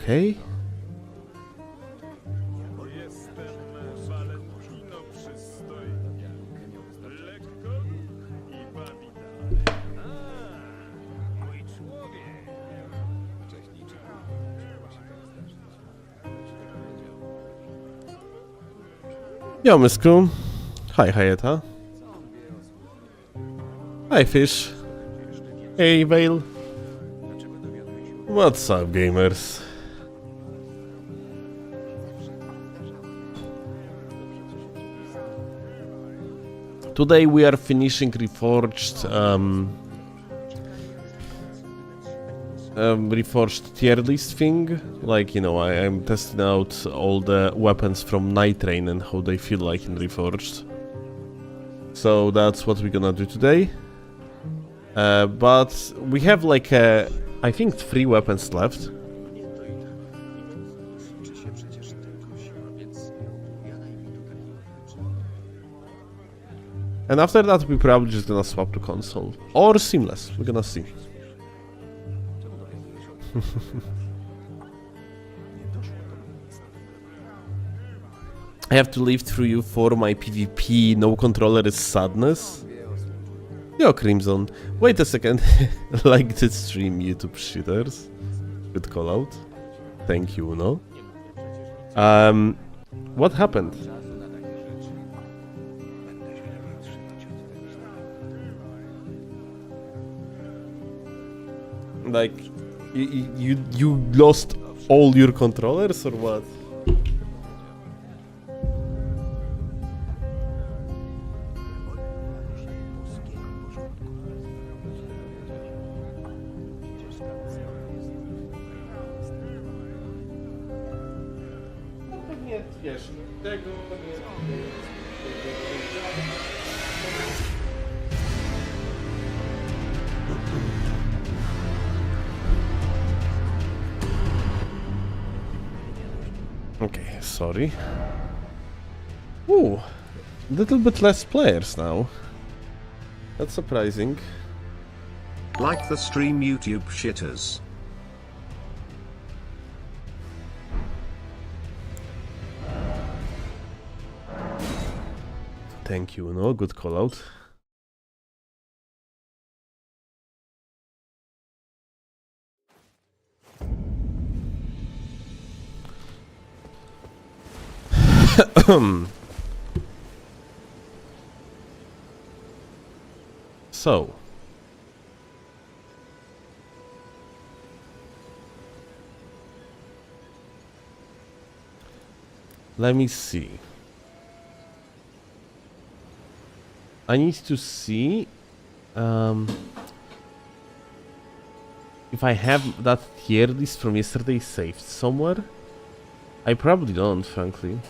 Okay. Yo, Miss Crew. Hi, Hayata. Hi, Fish. Hey, Vale. What's up, gamers? Today we are finishing Reforged, Reforged tier list thing. Like, you know, I'm testing out all the weapons from Night Rain and how they feel like in Reforged. So that's what we're gonna do today. But we have like, I think 3 weapons left. And after that, we're probably just gonna swap to console. Or seamless, we're gonna see. I have to live through you for my PvP, no controller is sadness. Yo, Crimson, wait a second. Like the stream, YouTube cheaters. Good call out. Thank you, no? What happened? Like, you lost all your controllers or what? Okay, sorry. Ooh, a little bit less players now. That's surprising. Like the stream, YouTube shitters. Thank you, no? Good call out. So. Let me see. I need to see if I have that tier list from yesterday saved somewhere. I probably don't, frankly.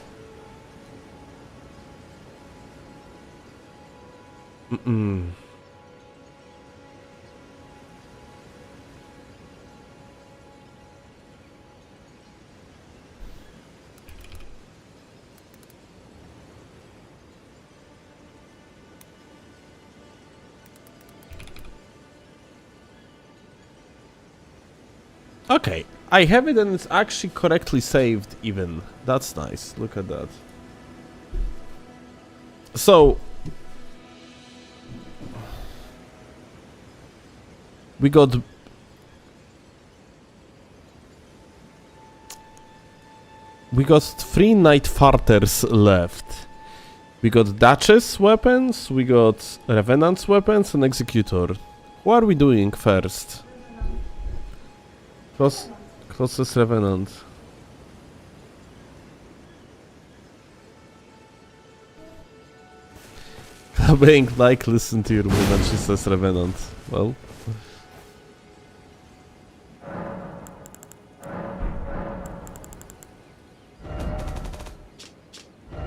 Okay, I have it and it's actually correctly saved even. That's nice, look at that. So, we got three Night Farters left. We got Duchess weapons, we got Revenant's weapons and Executor. What are we doing first? Closest Revenant. being like, listen to your woman, she says Revenant. Well.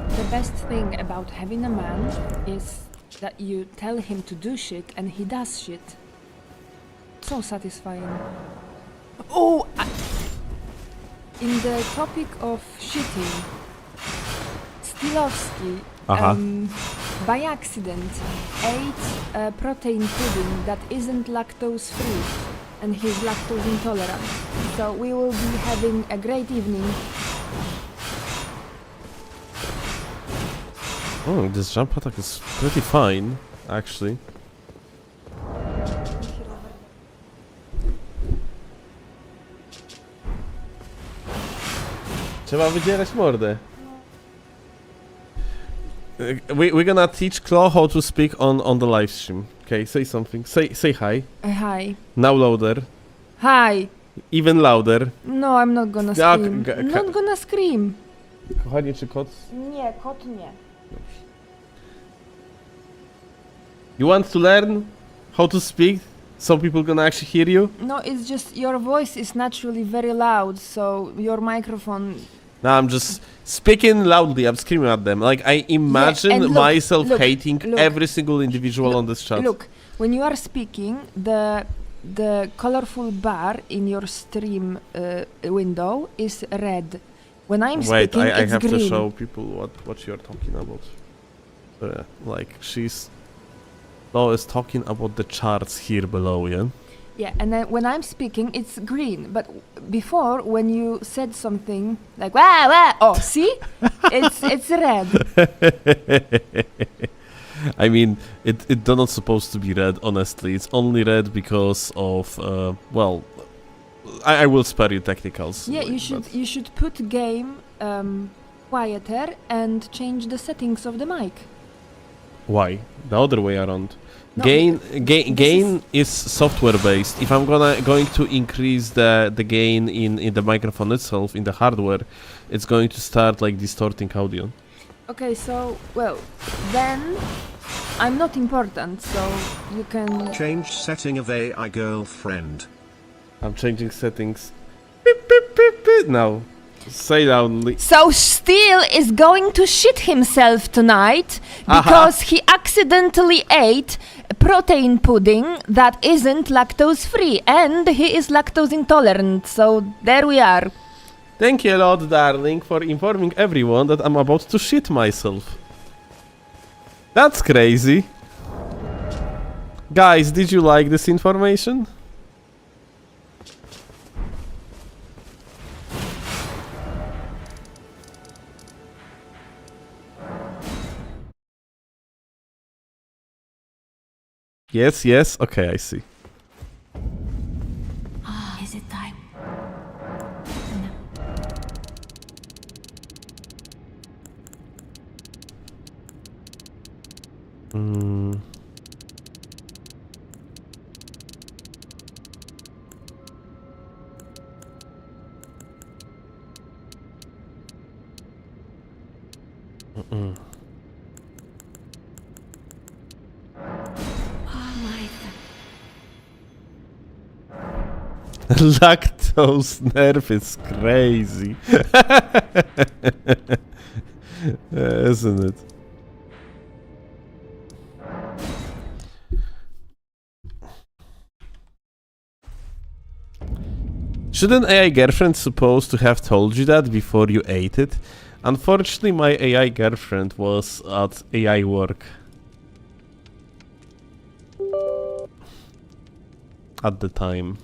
The best thing about having a man is that you tell him to do shit and he does shit. So satisfying. Oh! In the topic of shitting, Steelovsky by accident ate a protein pudding that isn't lactose free and he's lactose intolerant. So we will be having a great evening. Oh, this jump attack is pretty fine, actually. Trzeba wydzierać mordę. We're gonna teach Claw how to speak on the live stream. Okay, say something. Say hi. Hi. Now louder. Hi. Even louder. No, I'm not gonna Jak scream. Not gonna scream. Kochanie czy kot? Nie, kot nie. You want to learn how to speak so people gonna actually hear you? No, it's just your voice is naturally very loud, so your microphone... No, I'm just speaking loudly. I'm screaming at them. Like, I imagine look, myself look, hating look. every single individual on this chat. Look, when you are speaking, the colorful bar in your stream window is red. When I'm speaking, I it's have green. to show people what you're talking about. Like, Law is talking about the charts here below, yeah? Yeah, and then when I'm speaking, it's green. But before, when you said something like wah wah, oh, see, it's red. I mean, it's not supposed to be red. Honestly, it's only red because of well, I will spare you technicals. Yeah, like, you should put game quieter and change the settings of the mic. Why? The other way around. No, Gain is software based. If I'm going to increase the gain in the microphone itself, in the hardware, it's going to start like distorting audio. Okay, so well, then I'm not important, so you can Change setting of AI girlfriend. I'm changing settings. Beep, beep, beep, beep. Now, say loudly. So Steel is going to shit himself tonight because he accidentally ate a protein pudding that isn't lactose free and he is lactose intolerant. So there we are. Thank you a lot, darling, for informing everyone that I'm about to shit myself. That's crazy. Guys, did you like this information? Yes, okay, I see. Is it time? Lactose nerf is crazy. Isn't it? Shouldn't AI girlfriend supposed to have told you that before you ate it? Unfortunately, my AI girlfriend was at AI work. At the time.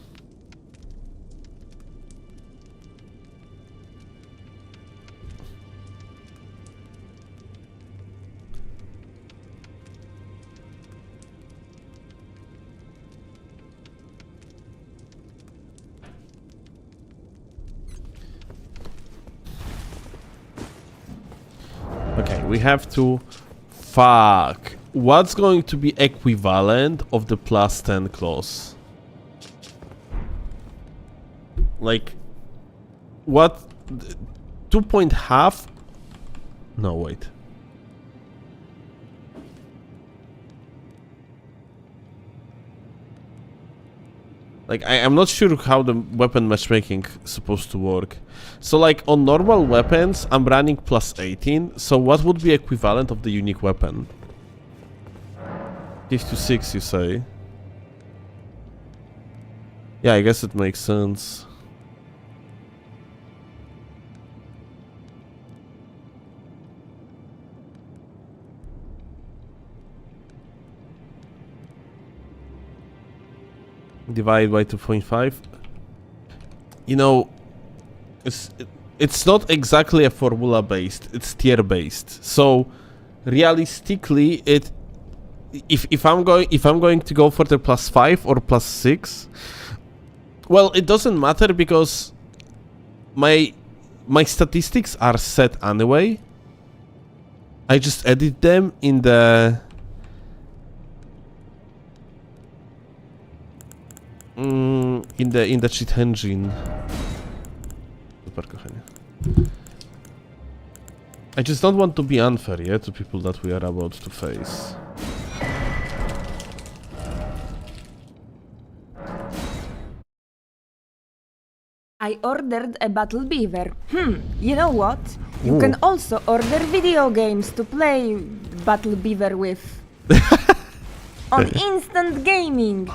Okay, we have to... Fuck. What's going to be equivalent of the +10 clause? Like... What... 2.5? No, wait. Like, I'm not sure how the weapon matchmaking is supposed to work. So, like, on normal weapons, I'm running plus 18. So, what would be equivalent of the unique weapon? 56, you say? Yeah, I guess it makes sense. Divide by 2.5. You know, it's not exactly a formula based, it's tier based. So realistically, if I'm going to go for the +5 or +6, well, it doesn't matter because my statistics are set anyway. I just edit them in the in the cheat engine. Super, kochanie. I just don't want to be unfair, yeah, to people that we are about to face. I ordered a battle beaver. You know what? You Ooh. can also order video games to play battle beaver with. On instant gaming.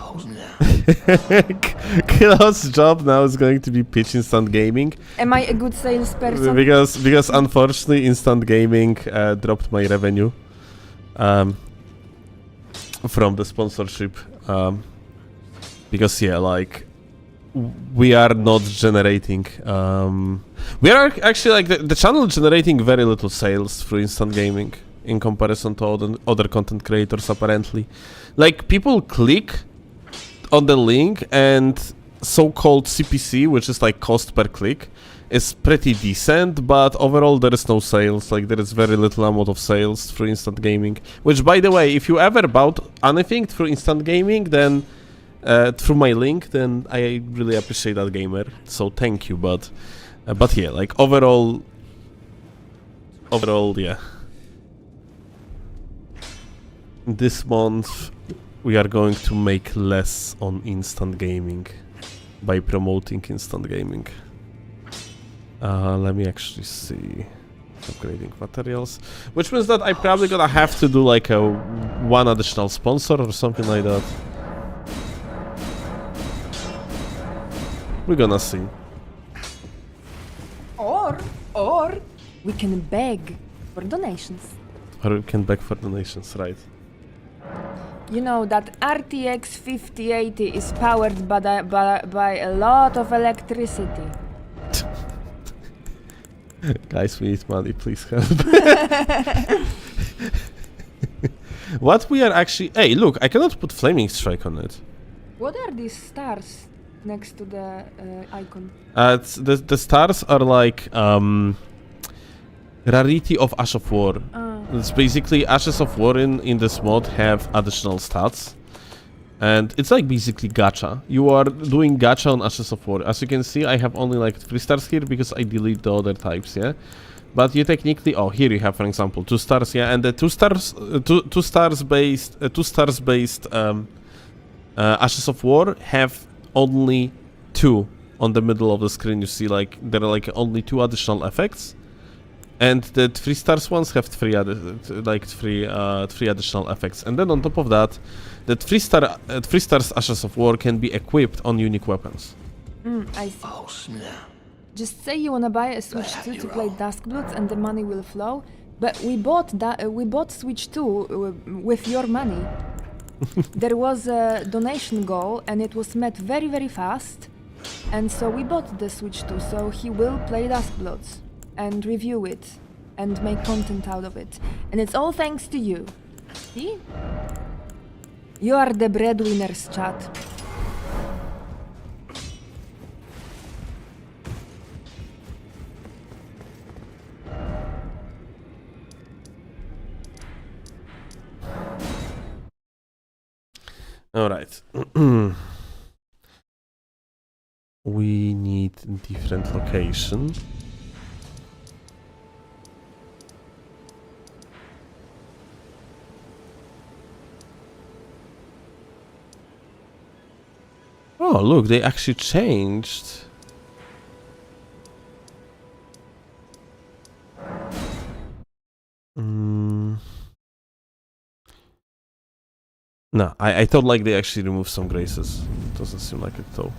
Kilo's job now is going to be pitch instant gaming. Am I a good salesperson? Because unfortunately instant gaming dropped my revenue from the sponsorship. Because yeah, like we are not generating. We are actually like the channel generating very little sales through instant gaming in comparison to other content creators apparently. Like people click on the link and so-called CPC, which is like cost per click, is pretty decent, but overall there is no sales. Like there is very little amount of sales through instant gaming. Which, by the way, if you ever bought anything through instant gaming, then through my link, then I really appreciate that, gamer. So thank you. But yeah, like overall, yeah. This month we are going to make less on instant gaming by promoting instant gaming. Let me actually see. Upgrading materials, which means that I probably gonna have to do like a one additional sponsor or something like that. We're gonna see. Or we can beg for donations. Or we can beg for donations, right? You know that RTX 5080 is powered by a lot of electricity. Guys, we need money, please help. What we are actually... Hey, look, I cannot put Flaming Strike on it. What are these stars next to the icon? The stars are like rarity of Ash of War. It's basically Ashes of War in this mod have additional stats. And it's like basically gacha. You are doing gacha on Ashes of War. As you can see, I have only like 3 stars here because I delete the other types, yeah? But you technically... Oh, here you have, for example, 2 stars, yeah? And the 2 stars based Ashes of War have only 2 on the middle of the screen. You see, like, there are like only 2 additional effects. And the 3 stars ones have 3 additional effects. And then on top of that, the 3 stars Ashes of War can be equipped on unique weapons. I see. Oh, snap. Just say you wanna buy a Switch 2 to play Duskbloods and the money will flow. But we bought Switch 2 with your money. There was a donation goal and it was met very, very fast. And so we bought the Switch 2, so he will play Duskbloods and review it and make content out of it. And it's all thanks to you. See? You are the breadwinners, chat. All right. We need different location. Oh, look, they actually changed. No, I thought like they actually removed some graces. Doesn't seem like it though.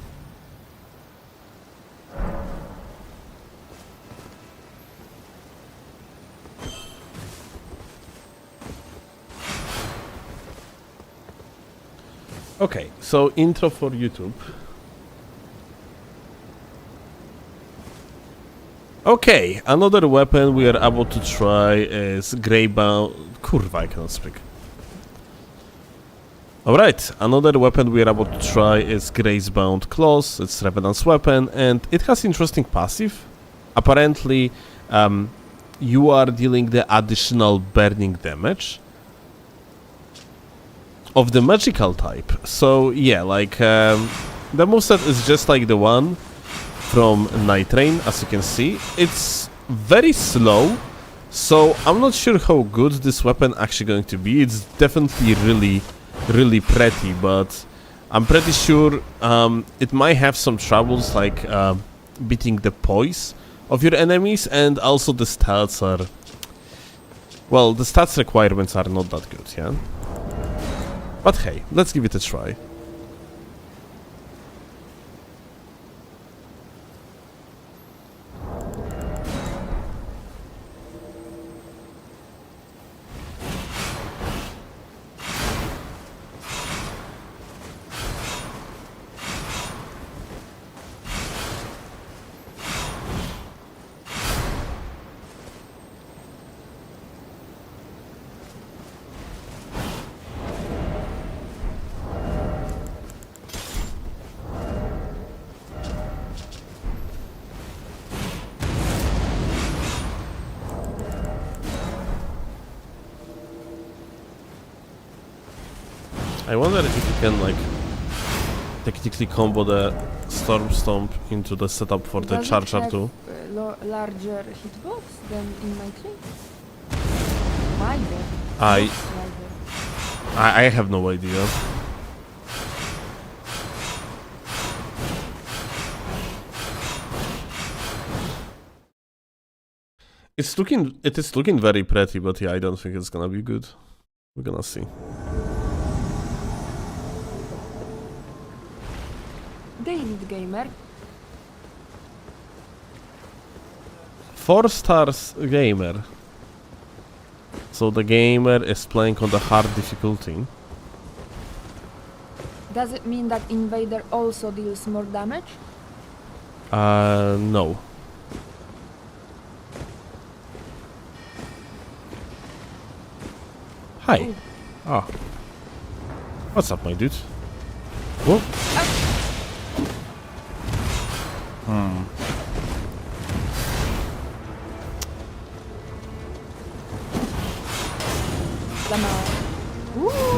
Okay, so intro for YouTube. Okay, another weapon we are able to try is Greybound. Kurwa, I cannot speak. Alright, another weapon we are able to try is Gracebound Claws. It's Revenant's weapon, and it has interesting passive. Apparently, you are dealing the additional burning damage of the magical type. So yeah, like the moveset is just like the one from Night Rain, as you can see. It's very slow, so I'm not sure how good this weapon actually going to be. It's definitely really pretty, but I'm pretty sure it might have some troubles like beating the poise of your enemies, and also the stats are, well, the stats requirements are not that good, yeah? But hey, let's give it a try. I wonder if you can like technically combo the Storm Stomp into the setup for the Does Charger it have, too. larger hitbox than in my tree? Wider. I Wider. have no idea. It is looking very pretty, but yeah, I don't think it's gonna be good. We're gonna see. David Gamer. 4 stars gamer. So the gamer is playing on the hard difficulty. Does it mean that Invader also deals more damage? No. Hi. Ooh. Oh. What's up, my dude? Whoa.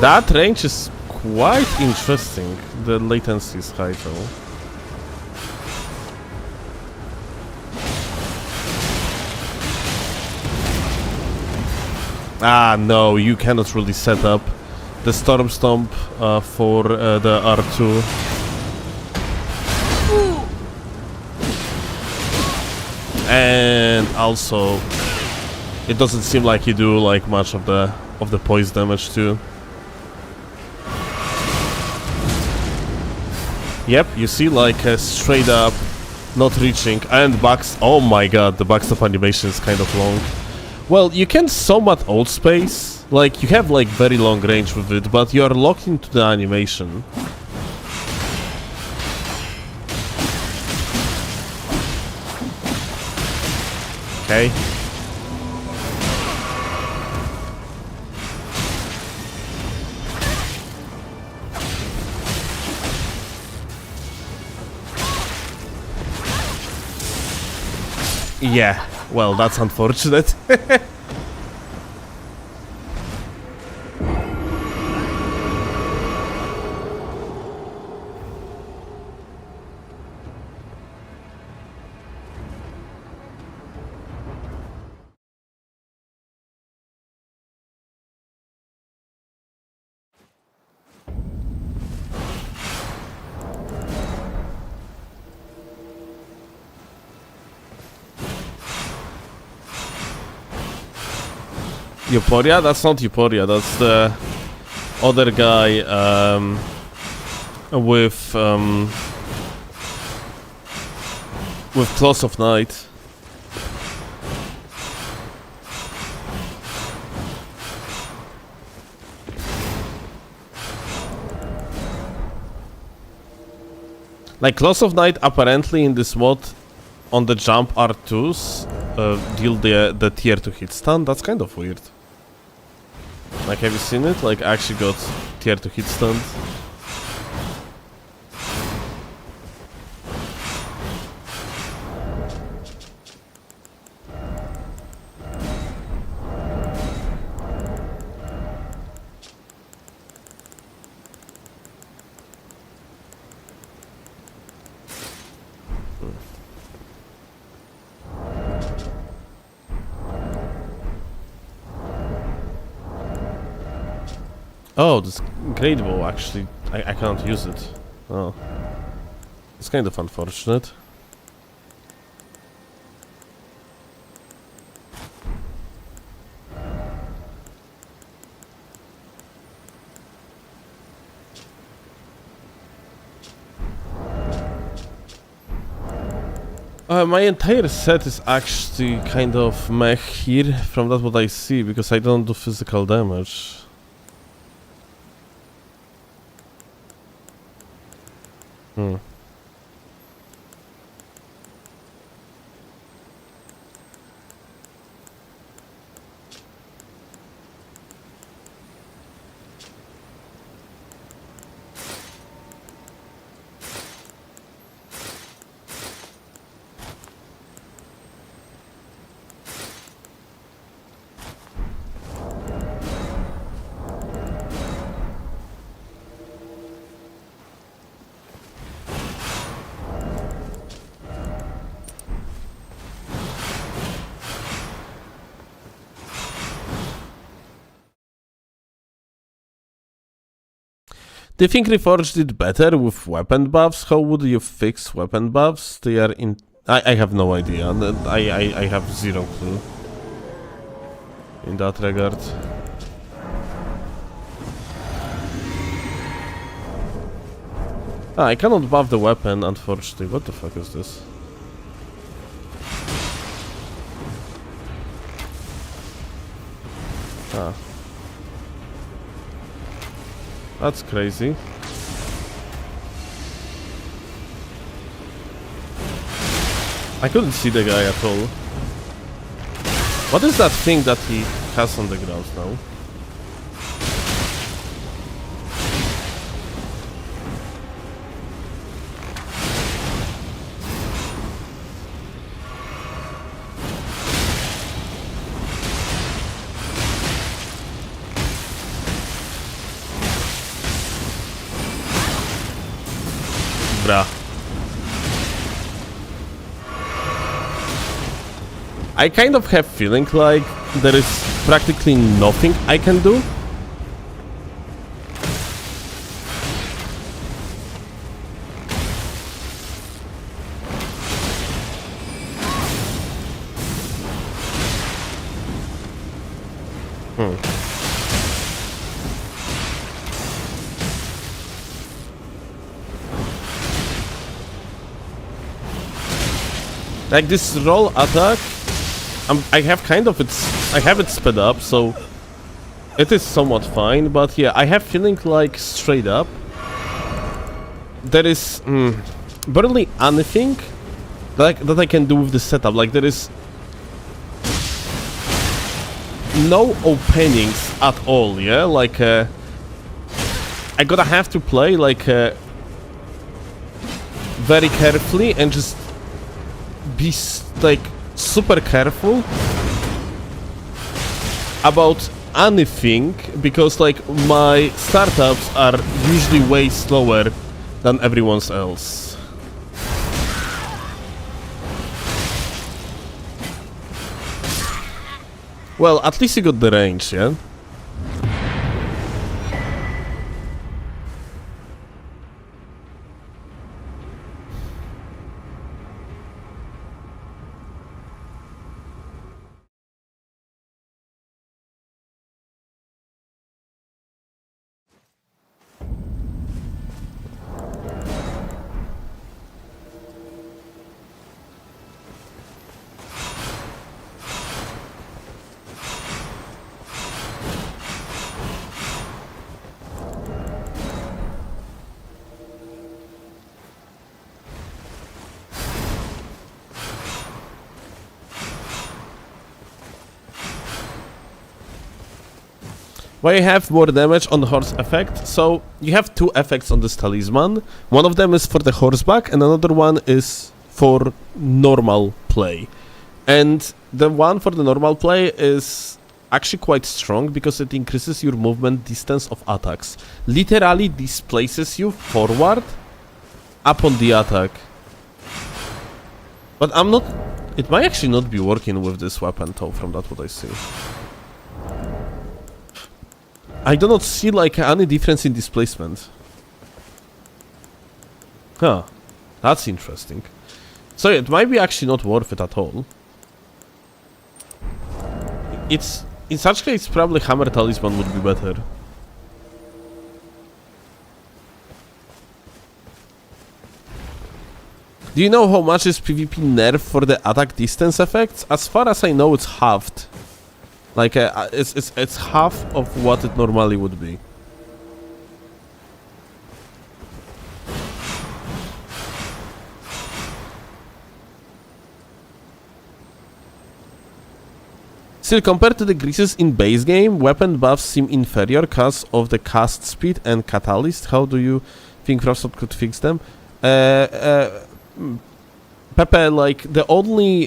That range is quite interesting. The latency is high though. Ah, no, you cannot really set up the Storm Stomp for the R2. And also, it doesn't seem like you do like much of the poise damage too. Yep, you see like straight up, not reaching, and backs. Oh my god, the backstop animation is kind of long. Well, you can somewhat hold space, like you have like very long range with it, but you are locked into the animation. Okay. Yeah, well, that's unfortunate. Euphoria? That's not Euphoria, that's the other guy with Claws of Night. Like Claws of Night apparently in this mod on the jump R2s deal the tier 2 hit stun. That's kind of weird. Like, have you seen it? Like, I actually got tier 2 hit stun. Oh, this great bow actually, I can't use it. Oh. It's kind of unfortunate. My entire set is actually kind of meh here from that what I see, because I don't do physical damage. Do you think Reforged did better with weapon buffs? How would you fix weapon buffs? They are in... I have no idea. I have zero clue in that regard. I cannot buff the weapon, unfortunately. What the fuck is this? That's crazy. I couldn't see the guy at all. What is that thing that he has on the ground now? I kind of have feeling like there is practically nothing I can do. Like this roll attack, I have kind of I have it sped up, so it is somewhat fine. But yeah, I have feeling like straight up there is barely anything that I can do with the setup. Like there is no openings at all. Yeah, like I gotta have to play like very carefully and just be like super careful about anything, because like my startups are usually way slower than everyone else. Well, at least you got the range, yeah? Why I have more damage on the horse effect? So you have two effects on this talisman. One of them is for the horseback and another one is for normal play. And the one for the normal play is actually quite strong because it increases your movement distance of attacks. Literally displaces you forward upon the attack. But I'm not... It might actually not be working with this weapon though, from that what I see. I do not see like any difference in displacement. Huh. That's interesting. So it might be actually not worth it at all. It's... In such case, probably Hammer Talisman would be better. Do you know how much is PvP nerf for the attack distance effects? As far as I know, it's halved. Like, it's half of what it normally would be. Still, compared to the greases in base game, weapon buffs seem inferior because of the cast speed and catalyst. How do you think Frostod could fix them? Pepe, like, the only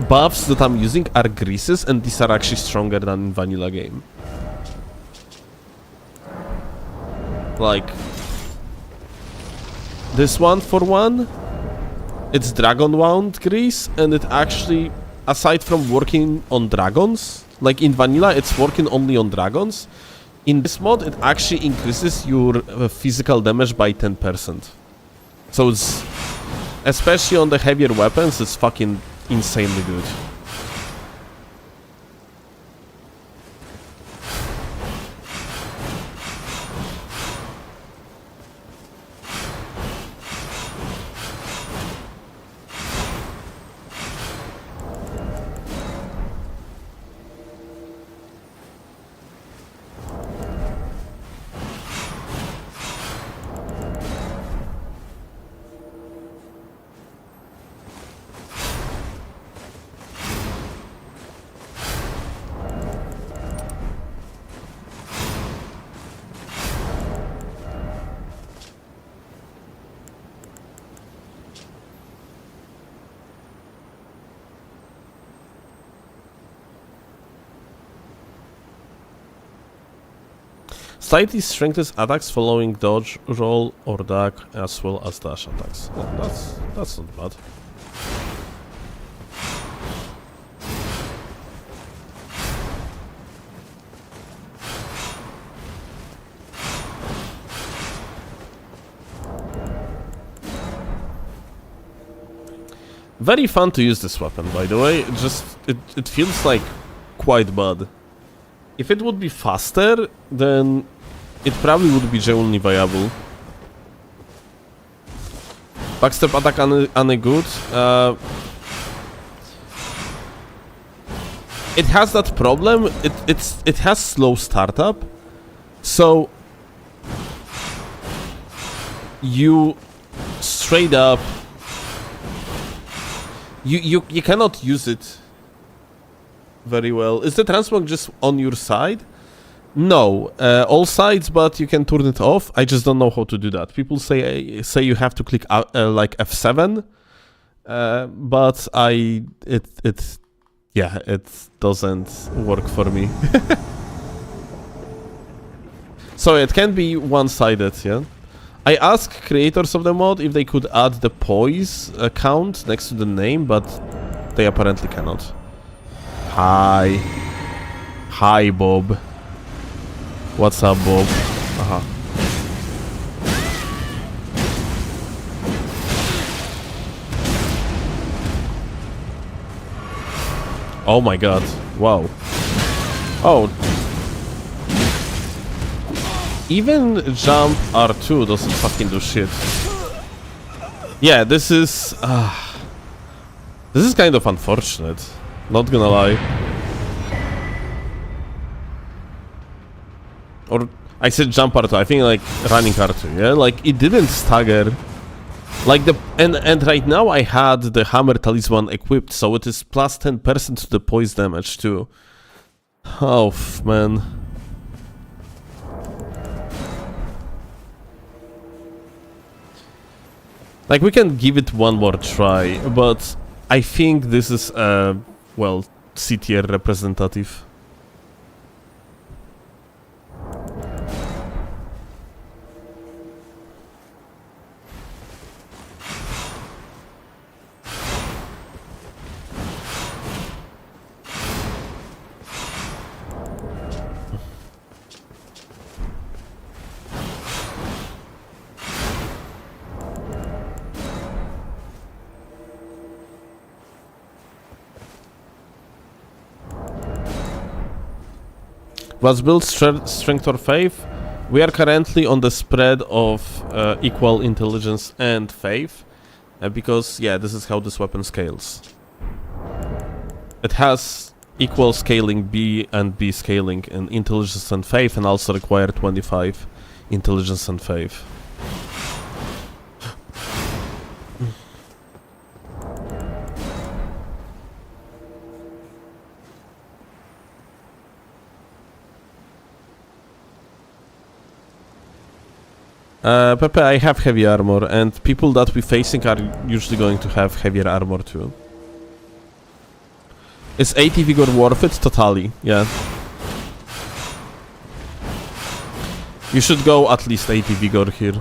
buffs that I'm using are greases, and these are actually stronger than in vanilla game. Like, this one for one, it's Dragon Wound grease, and it actually... Aside from working on dragons, like in vanilla, it's working only on dragons. In this mod, it actually increases your physical damage by 10%. So it's, especially on the heavier weapons, it's fucking insanely good. Slightly strengthens attacks following dodge, roll, or duck, as well as dash attacks. That's not bad. Very fun to use this weapon, by the way. It feels like quite bad. If it would be faster, then it probably would be genuinely viable. Backstep attack any good. It has that problem. It has slow startup, so you straight up you cannot use it very well. Is the transmog just on your side? No, all sides, but you can turn it off. I just don't know how to do that. People say you have to click like F7, but it doesn't work for me. So it can be one-sided, yeah. I asked creators of the mod if they could add the poise count next to the name, but they apparently cannot. Hi, Bob. What's up, Bob? Oh my god. Wow. Oh. Even jump R2 doesn't fucking do shit. Yeah, this is kind of unfortunate. Not gonna lie. Or I said jump R2, I think like running R2, yeah? Like it didn't stagger. Like and right now I had the hammer talisman equipped, so it is plus 10% to the poise damage too. Oh man. Like, we can give it one more try, but I think this is a, well, C tier representative. Was build strength or faith? We are currently on the spread of equal intelligence and faith, because yeah, this is how this weapon scales. It has equal scaling B and B scaling in intelligence and faith, and also require 25 intelligence and faith. Pepe, I have heavy armor, and people that we're facing are usually going to have heavier armor too. Is 80 vigor worth it? Totally, yeah. You should go at least 80 vigor here.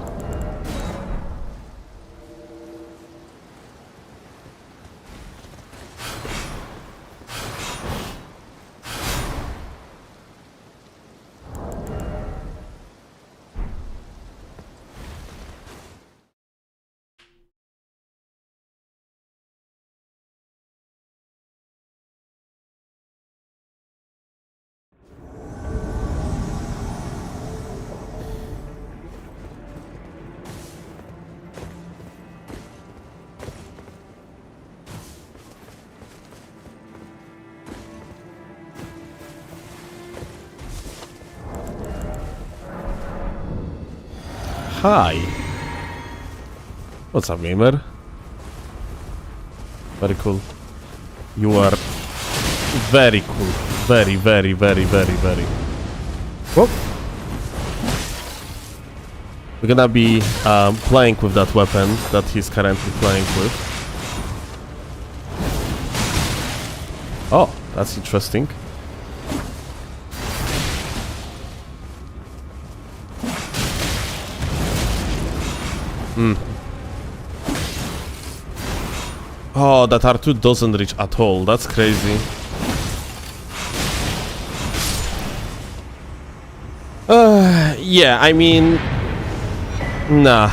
Hi. What's up, gamer? Very cool. You are very cool. Very, very, very, very, very. Whoop. We're gonna be playing with that weapon that he's currently playing with. Oh, that's interesting. Oh, that R2 doesn't reach at all. That's crazy. Yeah, I mean... Nah.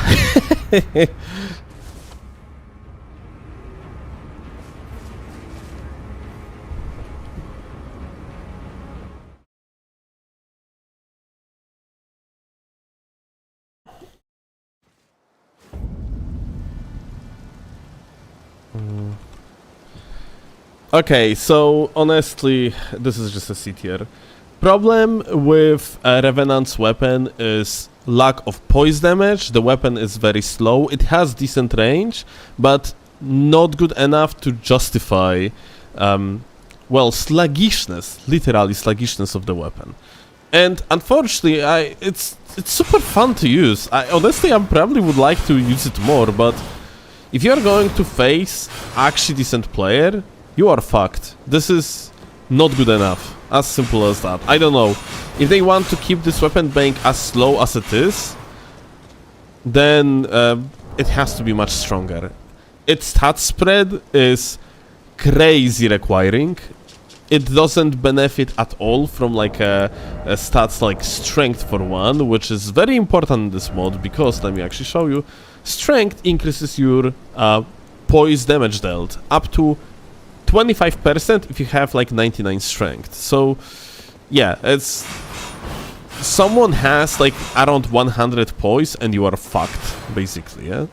Okay, so honestly, this is just a C tier. Problem with Revenant's weapon is lack of poise damage. The weapon is very slow. It has decent range, but not good enough to justify, well, sluggishness, literally sluggishness of the weapon. And unfortunately, it's super fun to use. Honestly, I probably would like to use it more, but if you're going to face actually decent player, you are fucked. This is not good enough. As simple as that. I don't know. If they want to keep this weapon bank as slow as it is, then it has to be much stronger. Its stat spread is crazy requiring. It doesn't benefit at all from like a stats like strength for one, which is very important in this mod because, let me actually show you, strength increases your poise damage dealt up to 25% if you have like 99 strength. So yeah, it's someone has like around 100 poise and you are fucked basically, yeah.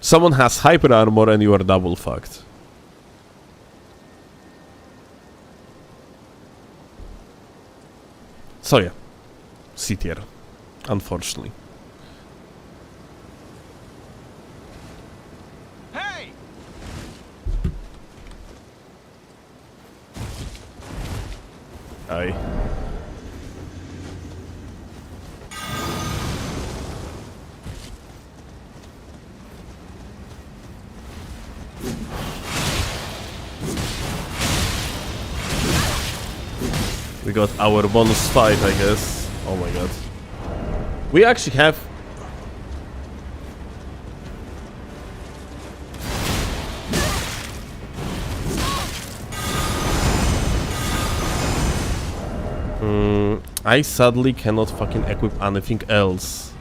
Someone has hyper armor and you are double fucked. So yeah, C tier, unfortunately. Hey! Aye. We got our bonus fight, I guess. Oh my god. We actually have... I sadly cannot fucking equip anything else.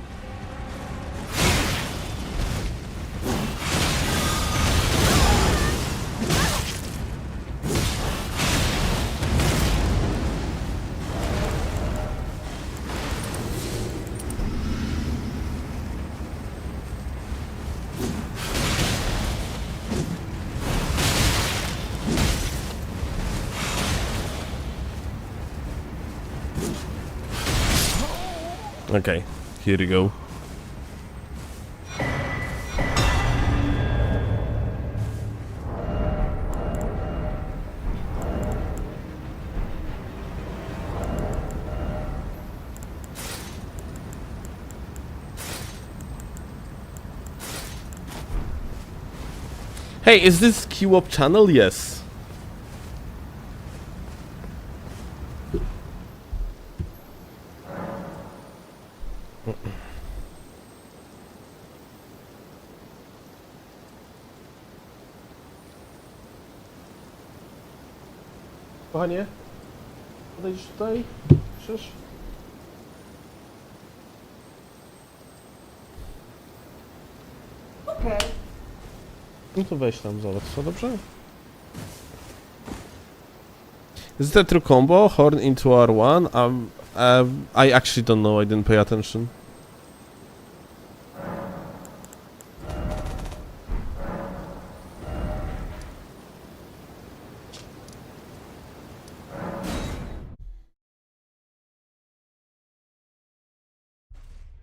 Okay, here you go. Hey, is this Q-Op channel? Yes. Kochanie, podejdziesz tutaj? Krzyż? Okej. No to weź tam, zobacz, co dobrze? Is that true combo? Horn into R1? I actually don't know, I didn't pay attention.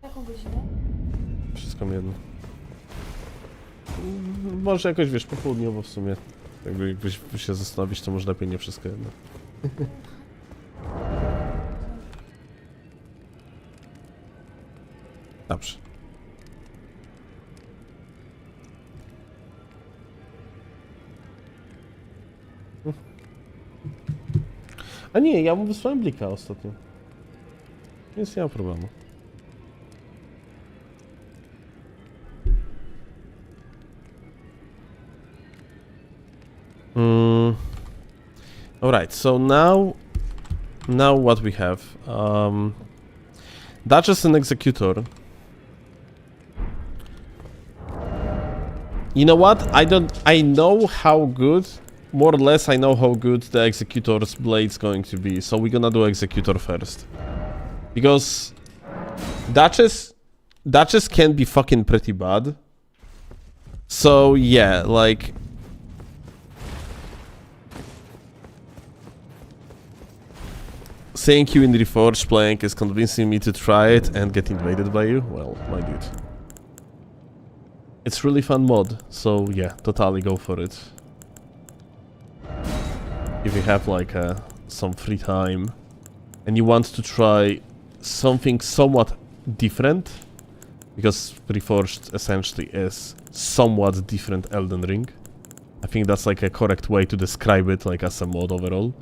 Jaką godzinę? Wszystko mi jedno. Może jakoś, wiesz, popołudniowo w sumie. Jakbyś się zastanowić, to może lepiej nie wszystko jedno. Dobrze. A nie, ja mu wysłałem blika ostatnio. Więc nie ma problemu. Alright, so now what we have? Duchess and Executor. You know what? I know how good, more or less I know how good the Executor's blade's going to be, so we're gonna do Executor first. Because Duchess can be fucking pretty bad. So yeah, like... Seeing you in Reforged playing is convincing me to try it and get invaded by you? Well, my dude. It's really fun mod, so yeah, totally go for it. If you have like some free time and you want to try something somewhat different, because Reforged essentially is somewhat different Elden Ring. I think that's like a correct way to describe it, like as a mod overall.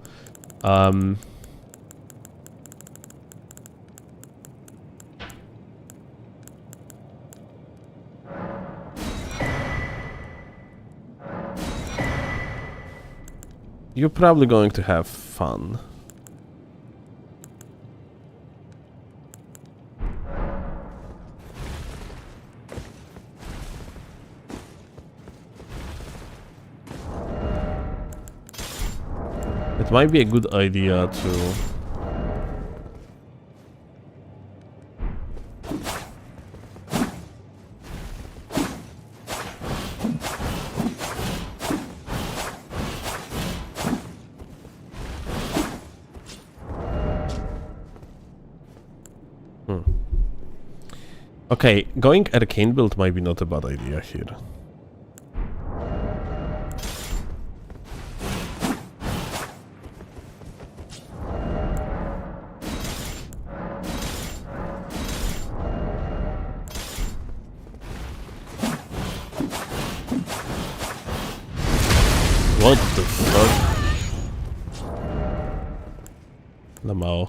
You're probably going to have fun. It might be a good idea to... Okay, going arcane build might be not a bad idea here. What the fuck? Na mało.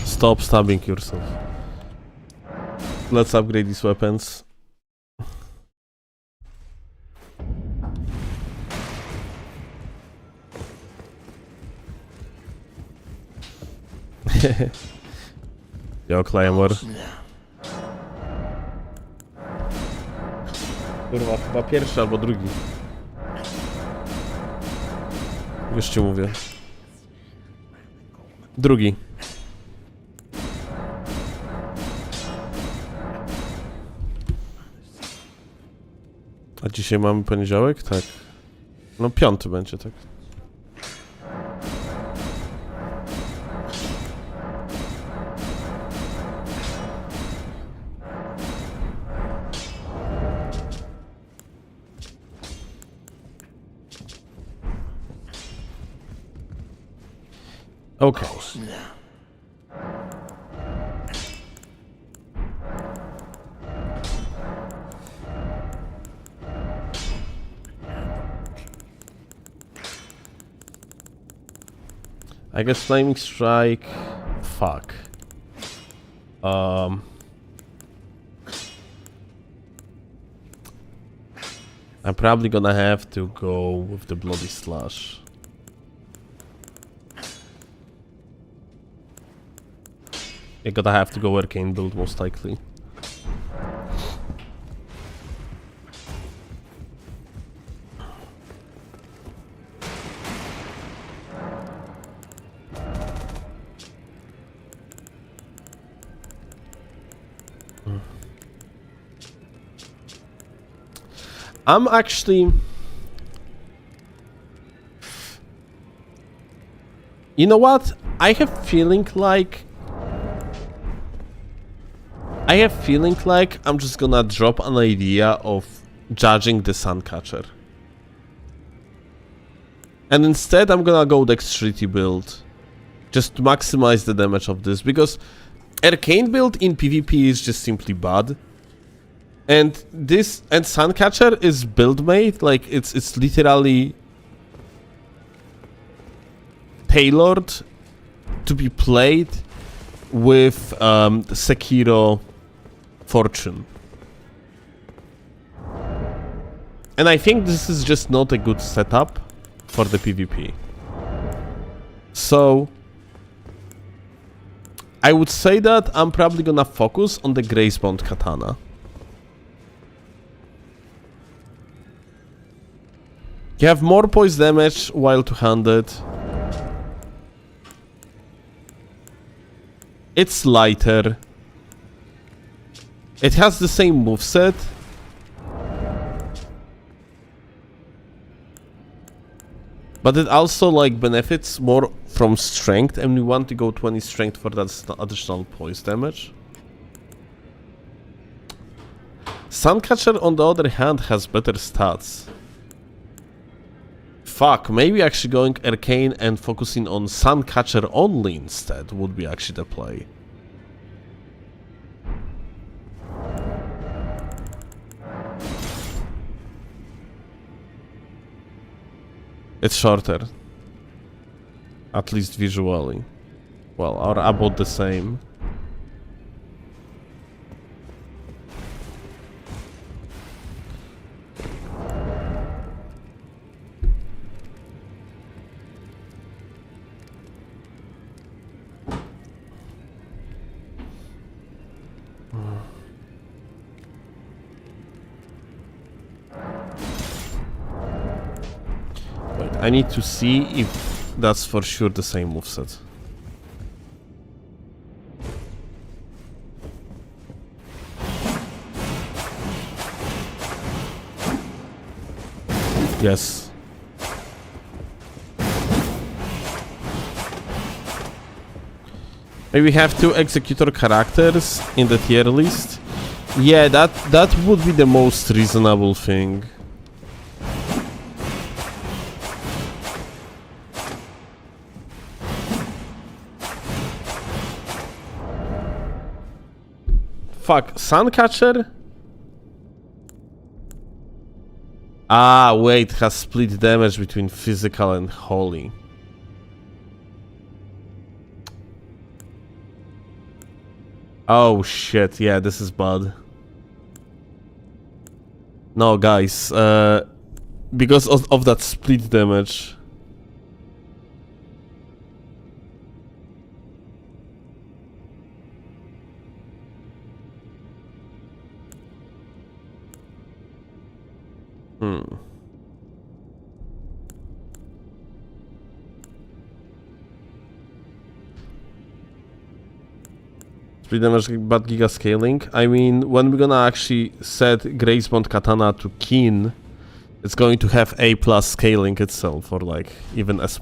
Stop stabbing yourself. Let's upgrade these weapons. Yo, Claymore. Kurwa, chyba pierwszy albo drugi. Już ci mówię. Drugi. A dzisiaj mamy poniedziałek? Tak. No 5 będzie, tak. Okay. I guess Flaming Strike. Fuck. I'm probably gonna have to go with the Bloody Slash. You're gonna have to go Arcane build most likely. I'm actually... You know what? I have feeling like I'm just gonna drop an idea of judging the Suncatcher. And instead I'm gonna go Dexterity build. Just to maximize the damage of this, because Arcane build in PvP is just simply bad. And Suncatcher is build made, like it's literally tailored to be played with Sekiro Fortune. And I think this is just not a good setup for the PvP. So I would say that I'm probably gonna focus on the Gracebound Katana. You have more poise damage while two-handed. It's lighter. It has the same moveset. But it also like benefits more from strength, and we want to go 20 strength for that additional poise damage. Suncatcher on the other hand has better stats. Fuck, maybe actually going Arcane and focusing on Suncatcher only instead would be actually the play. It's shorter. At least visually. Well, or about the same. I need to see if that's for sure the same moveset. Yes. Maybe we have 2 executor characters in the tier list. Yeah, that would be the most reasonable thing. Fuck, Suncatcher? Ah, wait, has split damage between physical and holy. Oh shit, yeah, this is bad. No, guys, because of that split damage. Split damage but giga scaling. I mean, when we're gonna actually set Gracebond Katana to Keen, it's going to have A+ scaling itself, or like even S-.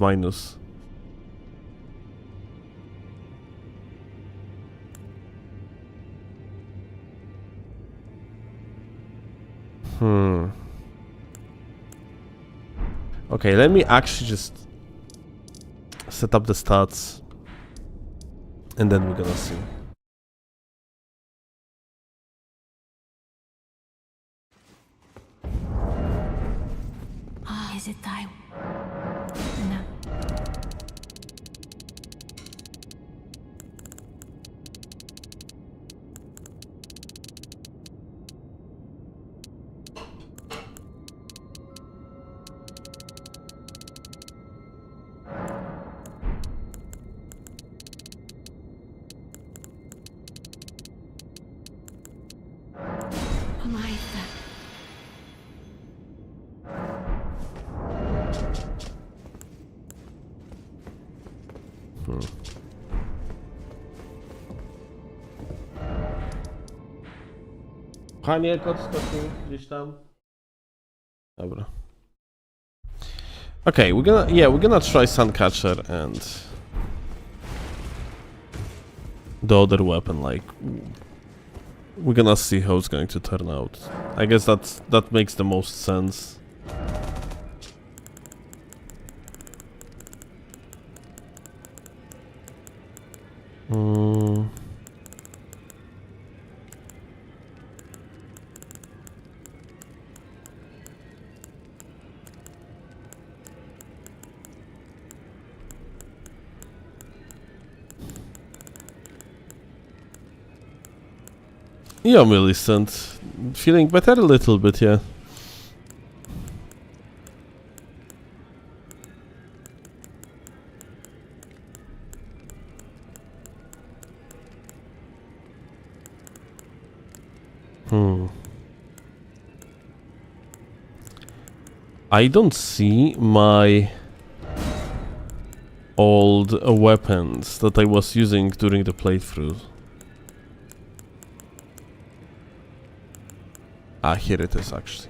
Okay, let me actually just set up the stats, and then we're gonna see. Is it time? No. Panie, kot skoczył gdzieś tam. Dobra. Okay, we're gonna try Suncatcher and the other weapon. Like, we're gonna see how it's going to turn out. I guess that makes the most sense. Yeah, Millicent. Feeling better a little bit, yeah. I don't see my old weapons that I was using during the playthrough. Ah, here it is actually.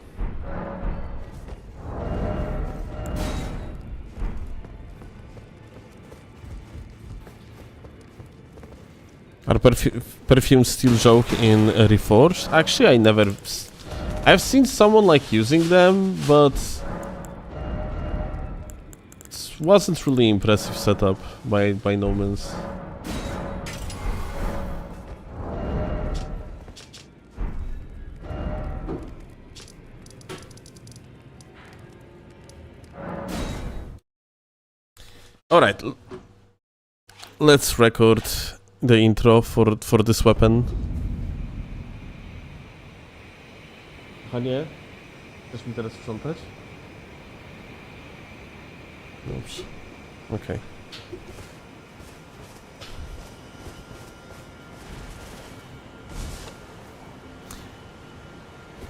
Are perfumes still joke in Reforged? Actually, I've seen someone like using them, but it wasn't really impressive setup by no means. Alright, let's record the intro for this weapon. Hanie, chcesz mi teraz sprzątać? Dobrze. Okay.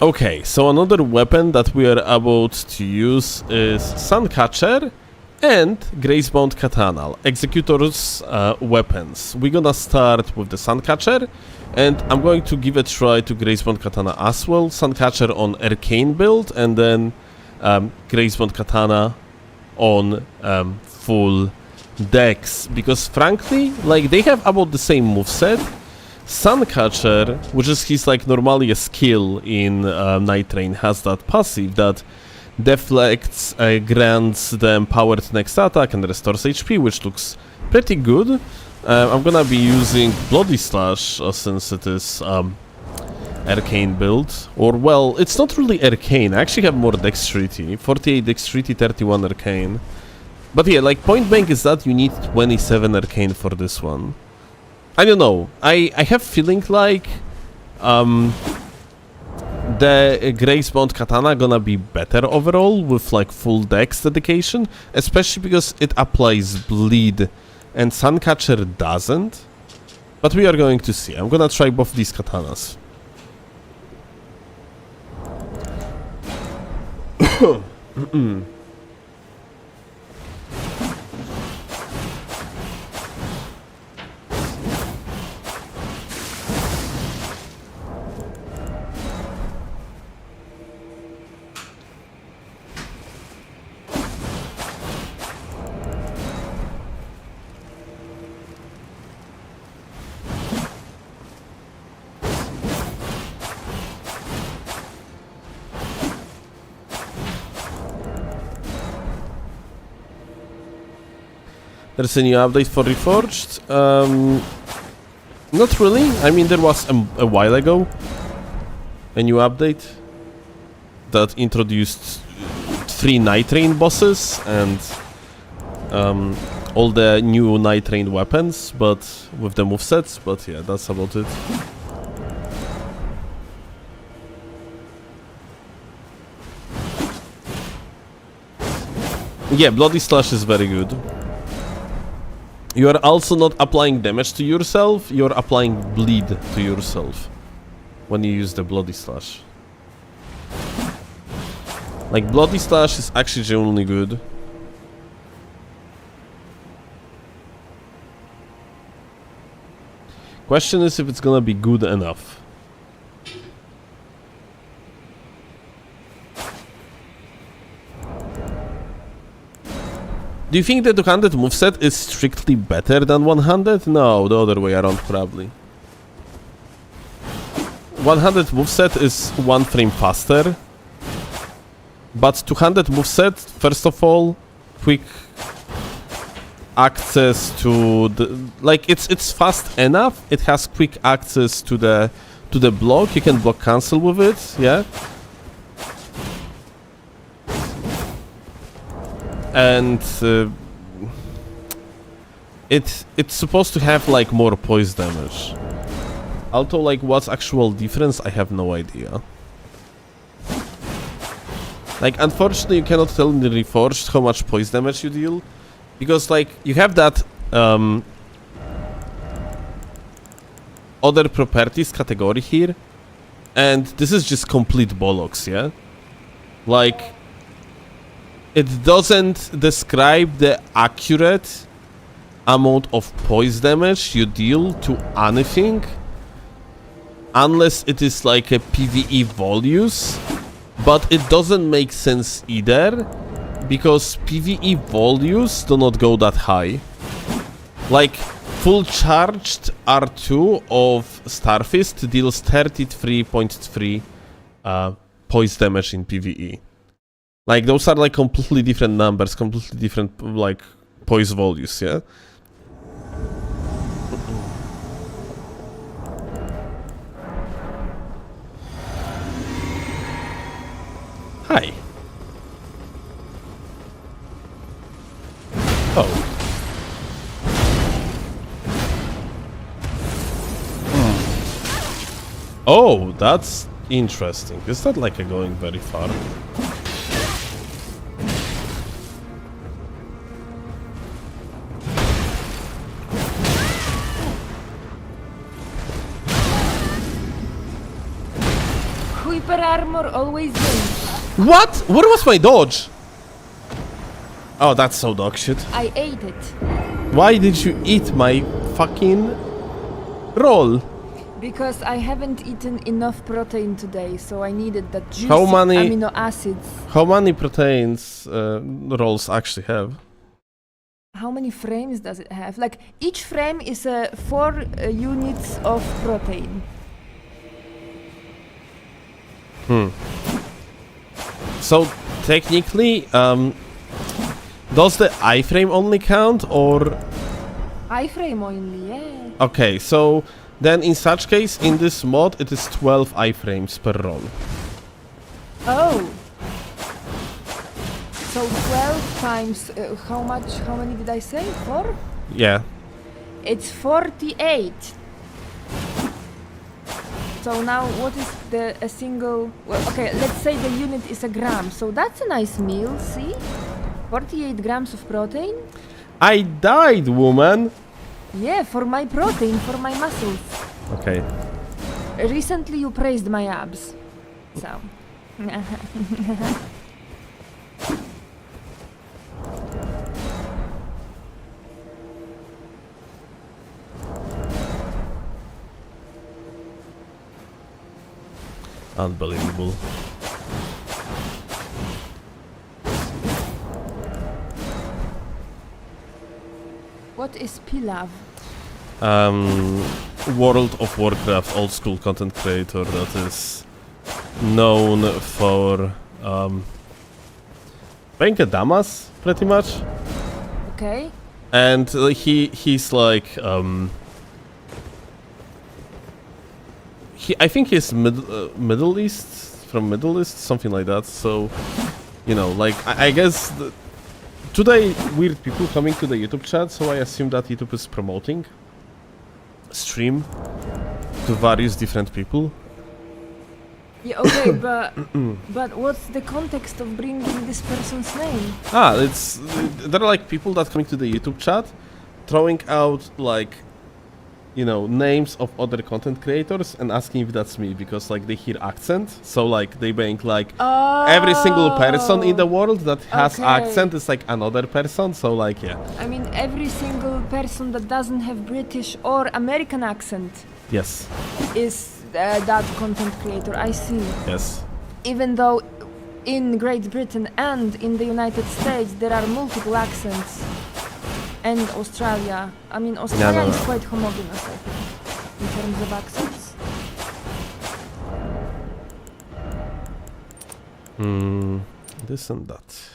Okay, so another weapon that we are about to use is Suncatcher and Gracebound Katana, Executor's weapons. We're gonna start with the Suncatcher, and I'm going to give a try to Gracebound Katana as well. Suncatcher on Arcane build, and then Gracebound Katana on full Dex. Because frankly, like, they have about the same moveset. Suncatcher, which is his like normally a skill in Night Train, has that passive that deflects, grants them power to next attack and restores HP, which looks pretty good. I'm gonna be using Bloody Slash since it is arcane build. Or, well, it's not really arcane. I actually have more dexterity. 48 dexterity, 31 arcane. But yeah, like, point blank is that you need 27 arcane for this one. I don't know. I have feeling like the Gracebound Katana gonna be better overall with like full dex dedication, especially because it applies bleed and Suncatcher doesn't. But we are going to see. I'm gonna try both these katanas. There's a new update for Reforged. Not really. I mean, there was a while ago a new update that introduced 3 Night Rain bosses and all the new Night Rain weapons, but with the movesets. But yeah, that's about it. Yeah, Bloody Slash is very good. You are also not applying damage to yourself, you're applying bleed to yourself when you use the Bloody Slash. Like, Bloody Slash is actually genuinely good. Question is if it's gonna be good enough. Do you think the 200 moveset is strictly better than 100? No, the other way around probably. 100 moveset is 1 frame faster. But 200 moveset, first of all, quick access to the... Like, it's fast enough, it has quick access to the block, you can block cancel with it, yeah? And it's supposed to have like more poise damage. Although, like, what's actual difference, I have no idea. Like, unfortunately, you cannot tell in the Reforged how much poise damage you deal, because like you have that other properties category here, and this is just complete bollocks, yeah? Like, it doesn't describe the accurate amount of poise damage you deal to anything unless it is like a PvE values, but it doesn't make sense either because PvE values do not go that high. Like, full charged R2 of Starfist deals 33.3 poise damage in PvE. Like, those are like completely different numbers, completely different like poise values, yeah? Hi. Oh. Oh, that's interesting. Is that like a going very far? Hyper armor always wins. What? Where was my dodge? Oh, that's so dog shit. I ate it. Why did you eat my fucking roll? Because I haven't eaten enough protein today, so I needed that juicy How many- amino acids. How many proteins rolls actually have? How many frames does it have? Like, each frame is 4 units of protein. So technically, does the iframe only count, or? Iframe only, yeah. Okay, so then in such case, in this mod, it is 12 iframes per roll. Oh. So 12 times, how many did I say? 4? Yeah. It's 48. So now what is a single, well, okay, let's say the unit is a gram, so that's a nice meal, see? 48 grams of protein? I died, woman! Yeah, for my protein, for my muscles. Okay. Recently you praised my abs, so... Unbelievable. What is pilav? World of Warcraft old school content creator that is known for being a damas, pretty much. Okay. And he's like I think he's Middle East, from Middle East, something like that. So, you know, like I guess today weird people coming to the YouTube chat, so I assume that YouTube is promoting stream to various different people. Yeah, okay, but what's the context of bringing this person's name? It's there are like people that coming to the YouTube chat, throwing out like, you know, names of other content creators and asking if that's me because like they hear accent, so like they being like every single person in the world that has accent is like another person, so like yeah. I mean every single person that doesn't have British or American accent. Yes. Is that content creator, I see. Yes. Even though in Great Britain and in the United States there are multiple accents. And Australia. I mean, Australia is quite homogeneous, I think, in terms of accents. This and that.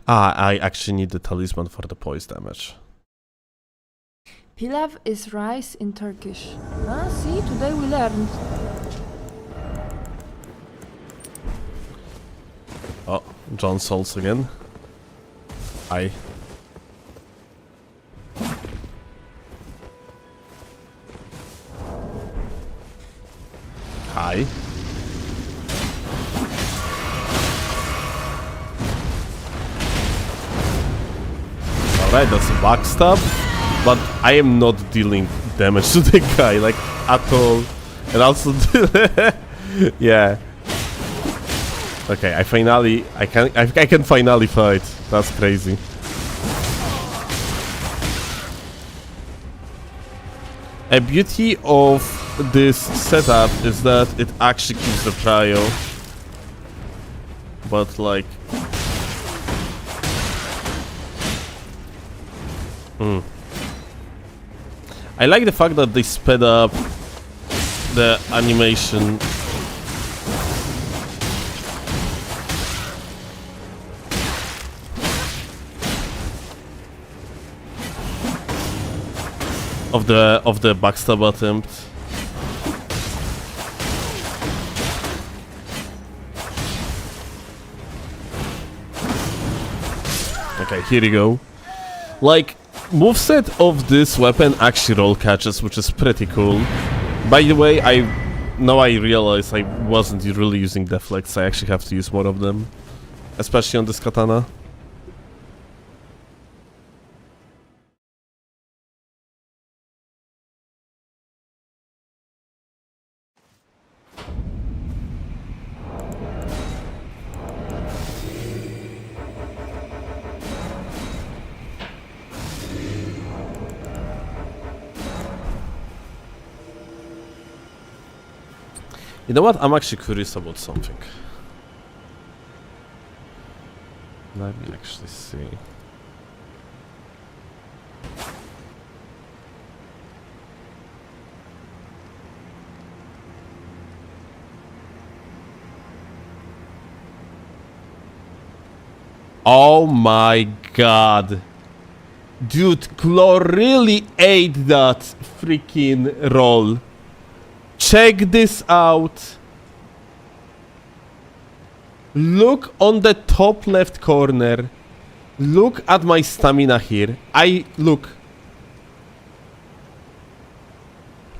I actually need the talisman for the poise damage. Pilav is rice in Turkish. Ah, see, today we learned. Oh, John Souls again. Hi. Hi. Alright, that's a backstab, but I am not dealing damage to the guy, like, at all. And also, yeah. Okay, I can finally fight. That's crazy. A beauty of this setup is that it actually keeps the prio, but like I like the fact that they sped up the animation. Of the backstab attempt. Okay, here you go. Like, moveset of this weapon actually roll catches, which is pretty cool. By the way, now I realize I wasn't really using deflects. I actually have to use more of them, especially on this katana. You know what? I'm actually curious about something. Let me actually see. Oh my god. Dude, Claw really ate that freaking roll. Check this out. Look on the top left corner. Look at my stamina here. Look.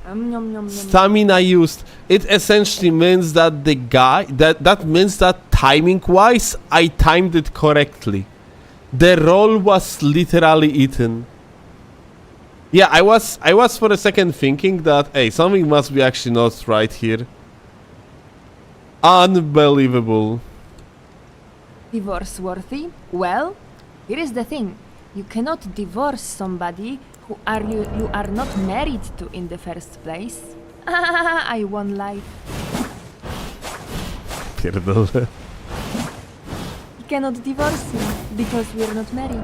Nom, nom, nom. Stamina used. It essentially means that the guy, that means that timing wise, I timed it correctly. The roll was literally eaten. Yeah, I was for a second thinking that, hey, something must be actually not right here. Unbelievable. Divorce worthy? Well, here is the thing. You cannot divorce somebody who you are not married to in the first place. I won life. Pierdolę. You cannot divorce me because we're not married.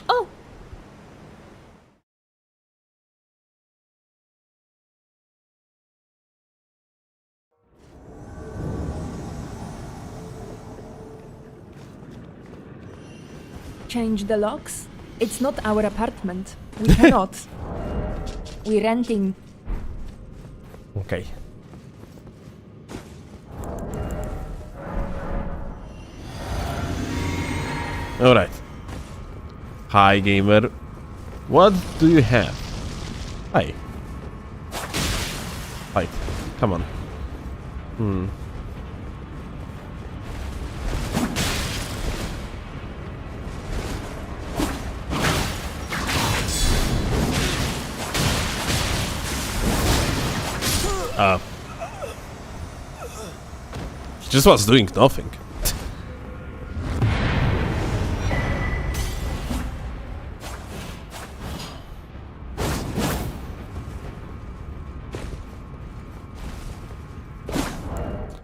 Oh! Change the locks? It's not our apartment. We cannot. We're renting. Okay. Alright. Hi, gamer. What do you have? Hi. Fight. Come on. He just was doing nothing.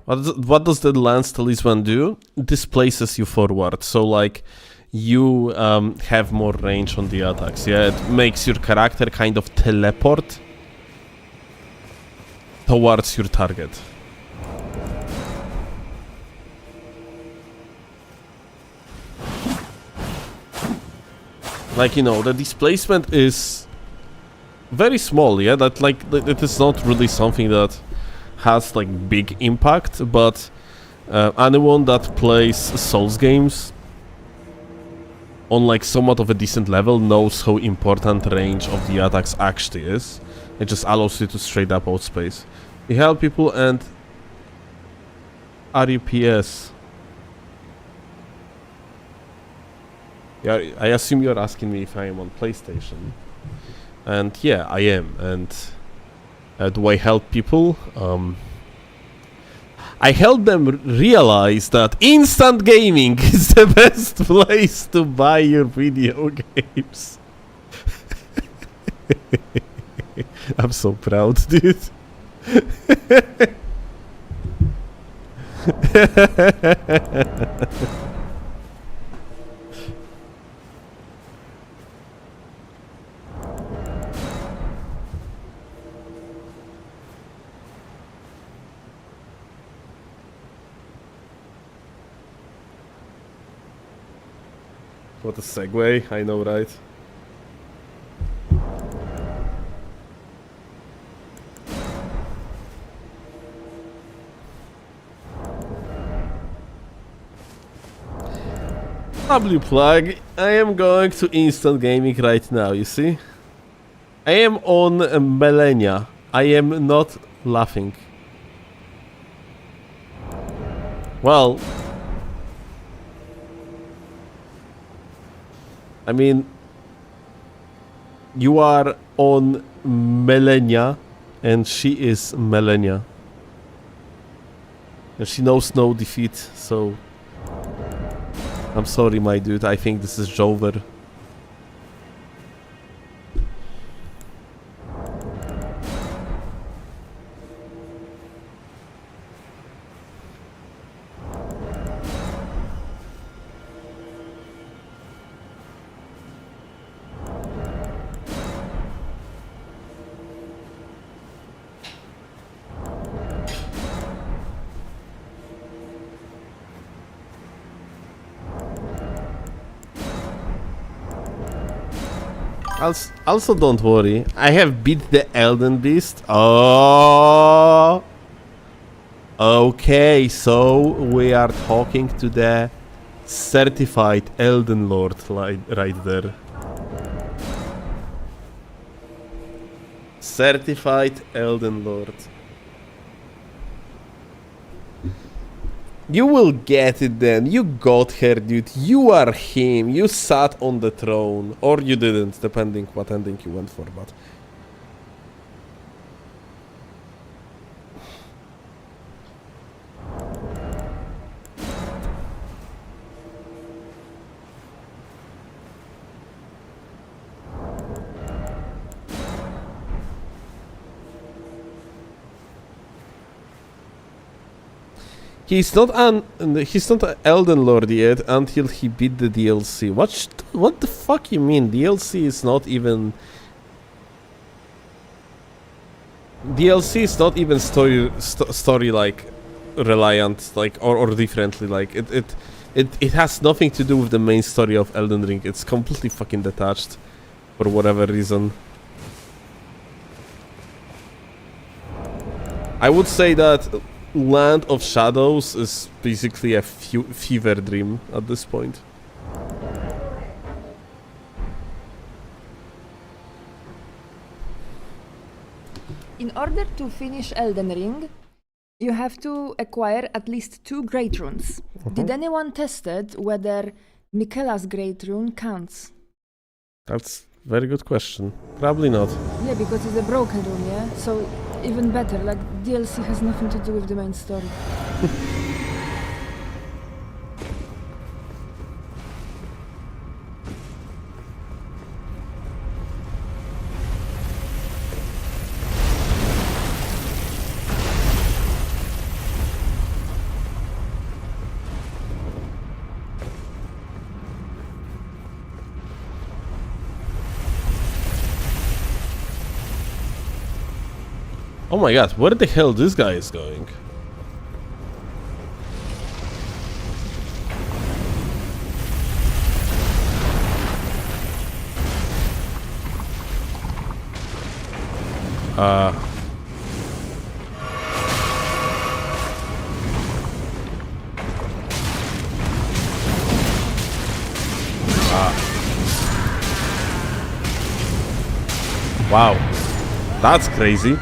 What does the lance talisman do? It displaces you forward, so like you have more range on the attacks. Yeah, it makes your character kind of teleport towards your target. Like, you know, the displacement is very small, yeah? That like it is not really something that has like big impact, but anyone that plays Souls games on like somewhat of a decent level knows how important range of the attacks actually is. It just allows you to straight up outspace. You help people and RUPS. Yeah, I assume you're asking me if I am on PlayStation. And yeah, I am. And do I help people? I help them realize that instant gaming is the best place to buy your video games. I'm so proud, dude. What a segue, I know, right? W plug, I am going to instant gaming right now, you see? I am on Melania. I am not laughing. Well, I mean, you are on Melania, and she is Melania. And she knows no defeat, so I'm sorry, my dude, I think this is Jover. Also, don't worry. I have beat the Elden Beast. Oh. Okay, so we are talking to the certified Elden Lord right there. Certified Elden Lord. You will get it then. You got her, dude. You are him. You sat on the throne. Or you didn't, depending what ending you went for, but... He's not an Elden Lord yet until he beat the DLC. What the fuck you mean? DLC is not even story like reliant, like or differently. Like it has nothing to do with the main story of Elden Ring. It's completely fucking detached for whatever reason. I would say that Land of Shadows is basically a fever dream at this point. In order to finish Elden Ring, you have to acquire at least 2 Great Runes. Did anyone tested whether Miquella's Great Rune counts? That's a very good question. Probably not. Yeah, because it's a broken rune, yeah? So even better, like DLC has nothing to do with the main story. Oh my god, where the hell this guy is going? Wow, that's crazy.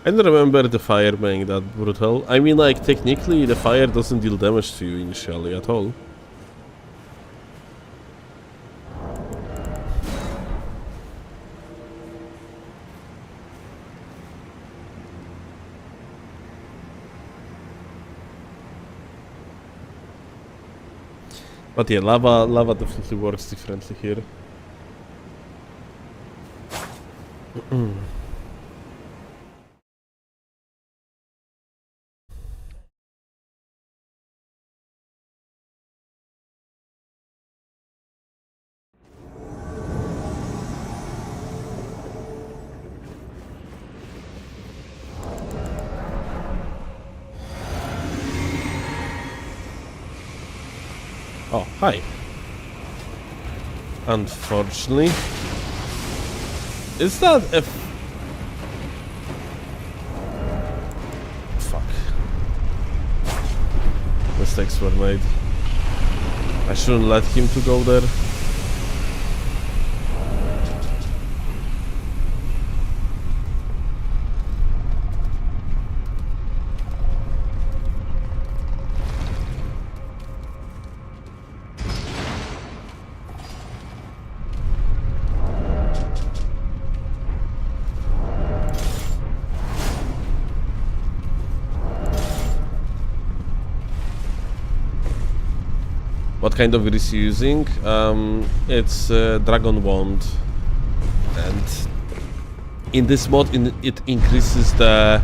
I don't remember the fire being that brutal. I mean, like, technically the fire doesn't deal damage to you initially at all. But yeah, lava definitely works differently here. Oh, hi. Unfortunately. Is that a... Fuck. Mistakes were made. I shouldn't let him to go there. What kind of grease you using? It's Dragon Wand. and in this mod it increases the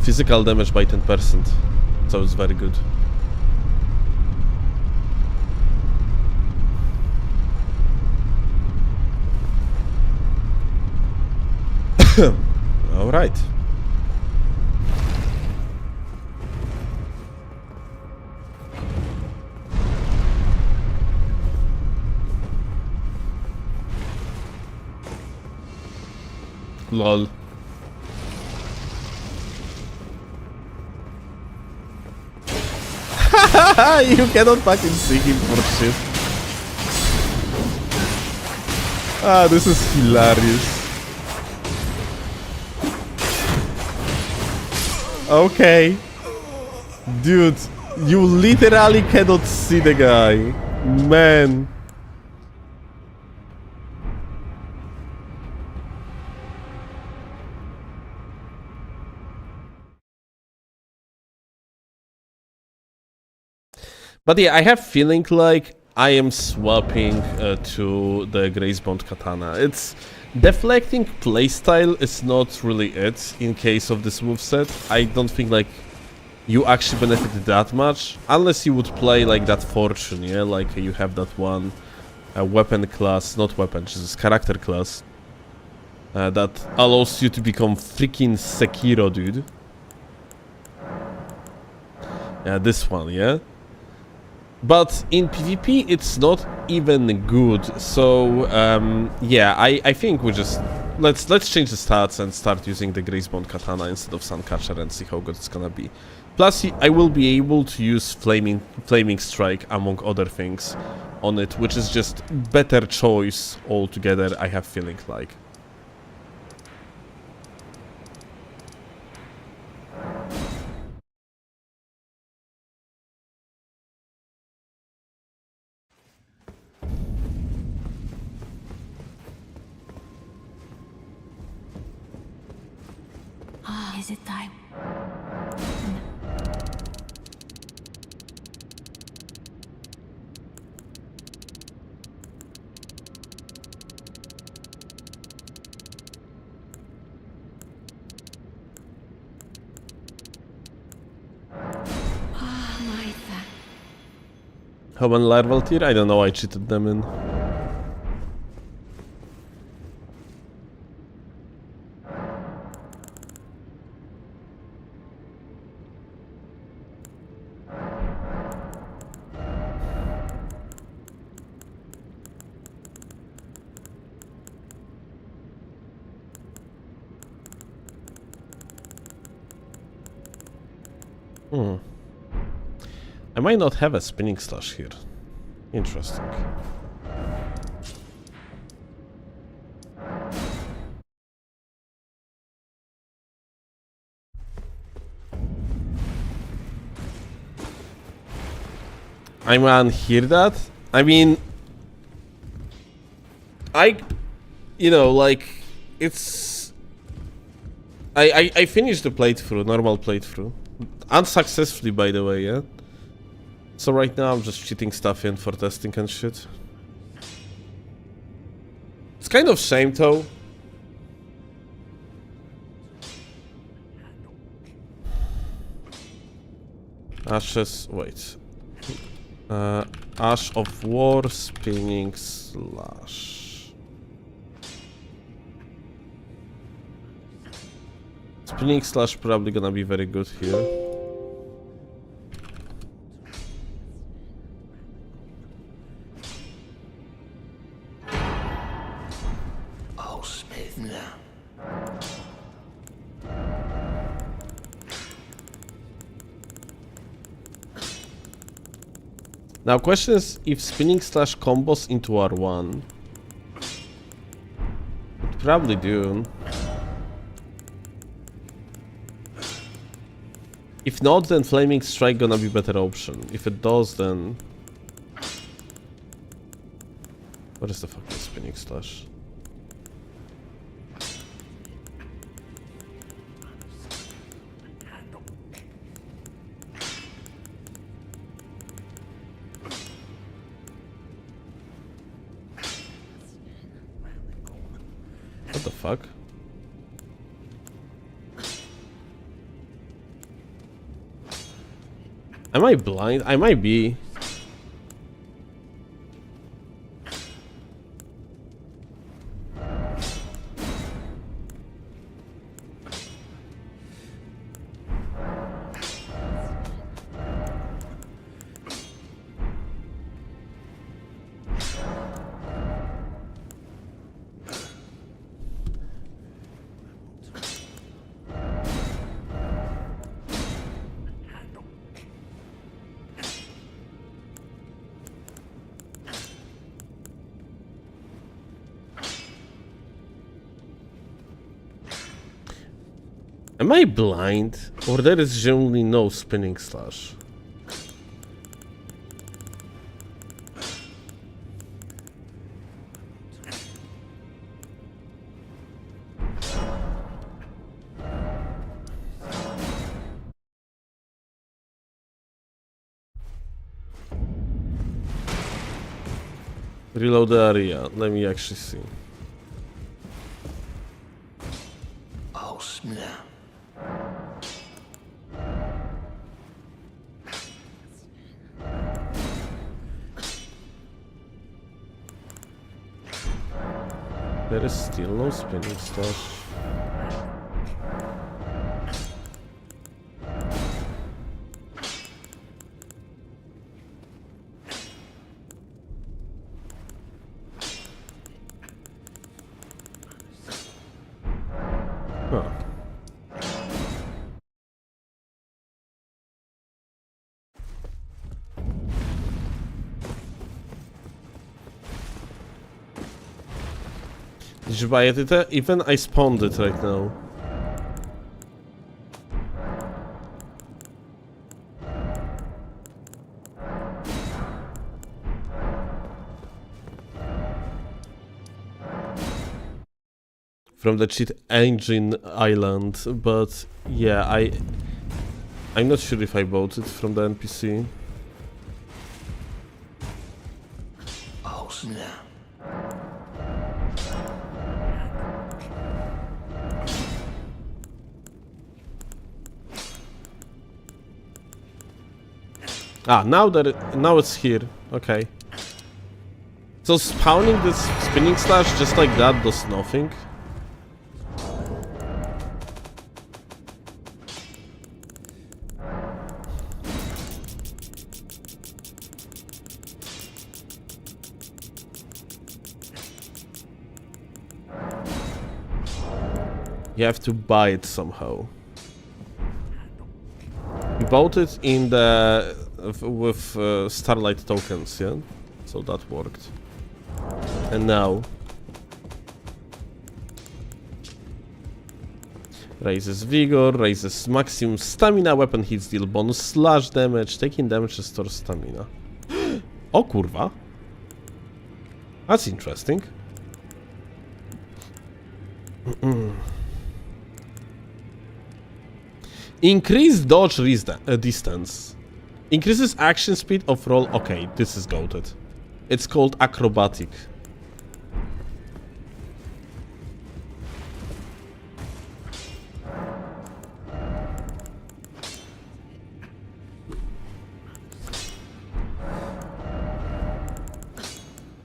physical damage by 10%, so it's very good. All right. Lol. You cannot fucking see him for shit. Ah, this is hilarious. Okay. Dude, you literally cannot see the guy. Man. But yeah, I have feeling like I am swapping to the Gracebound Katana. It's deflecting playstyle is not really it in case of this moveset. I don't think like you actually benefit that much unless you would play like that Fortune, yeah, like you have that one weapon class, not weapon, just character class that allows you to become freaking Sekiro, dude. Yeah, this one, yeah. But in PvP, it's not even good. So yeah, I think we just let's change the stats and start using the Gracebound Katana instead of Suncatcher and see how good it's gonna be. Plus, I will be able to use Flaming Strike among other things on it, which is just better choice altogether. I have feeling like. Is it time? How many larval tier? I don't know, I cheated them in. I might not have a spinning slash here. Interesting. I man, hear that? I mean, you know, like, it's... I finished the playthrough, normal playthrough. Unsuccessfully, by the way, yeah? So right now I'm just cheating stuff in for testing and shit. It's kind of shame though. Ashes, wait. Ash of War, Spinning Slash. Spinning Slash probably gonna be very good here. Now question is if Spinning Slash combos into R1. It probably do. If not, then Flaming Strike gonna be better option. If it does, then... What is the fucking Spinning Slash? the fuck? Am I blind? I might be. Am I blind? Or there is generally no spinning slash? Reload the area. Let me actually see. Oh snap. There is still no spinning slash. Huh. Did you buy it? Even I spawned it right now. From the cheat engine island, but yeah, I'm not sure if I bought it from the NPC. Oh snap. Ah, now it's here. Okay. So spawning this spinning slash just like that does nothing. You have to buy it somehow. You bought it in the with Starlight tokens, yeah? So that worked. And now raises vigor, raises maximum stamina, weapon hits deal bonus slash damage, taking damage restores stamina. O kurwa. That's interesting. Increased dodge distance. Increases action speed of roll. Okay, this is goated. It's called acrobatic.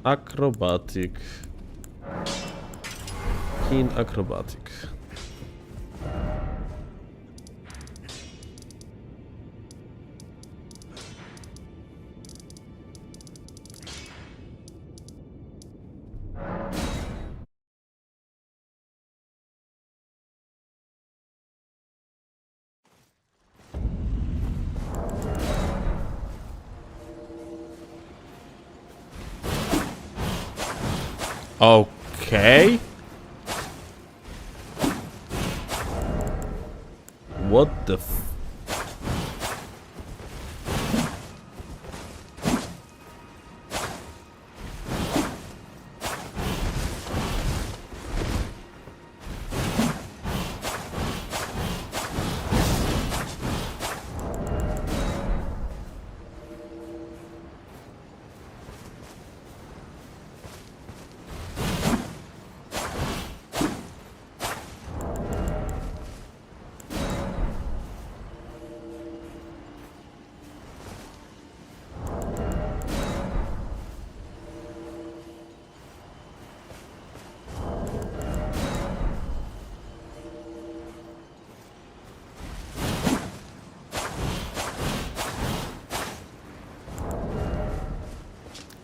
Acrobatic. Keen acrobatic. Okay. What the f...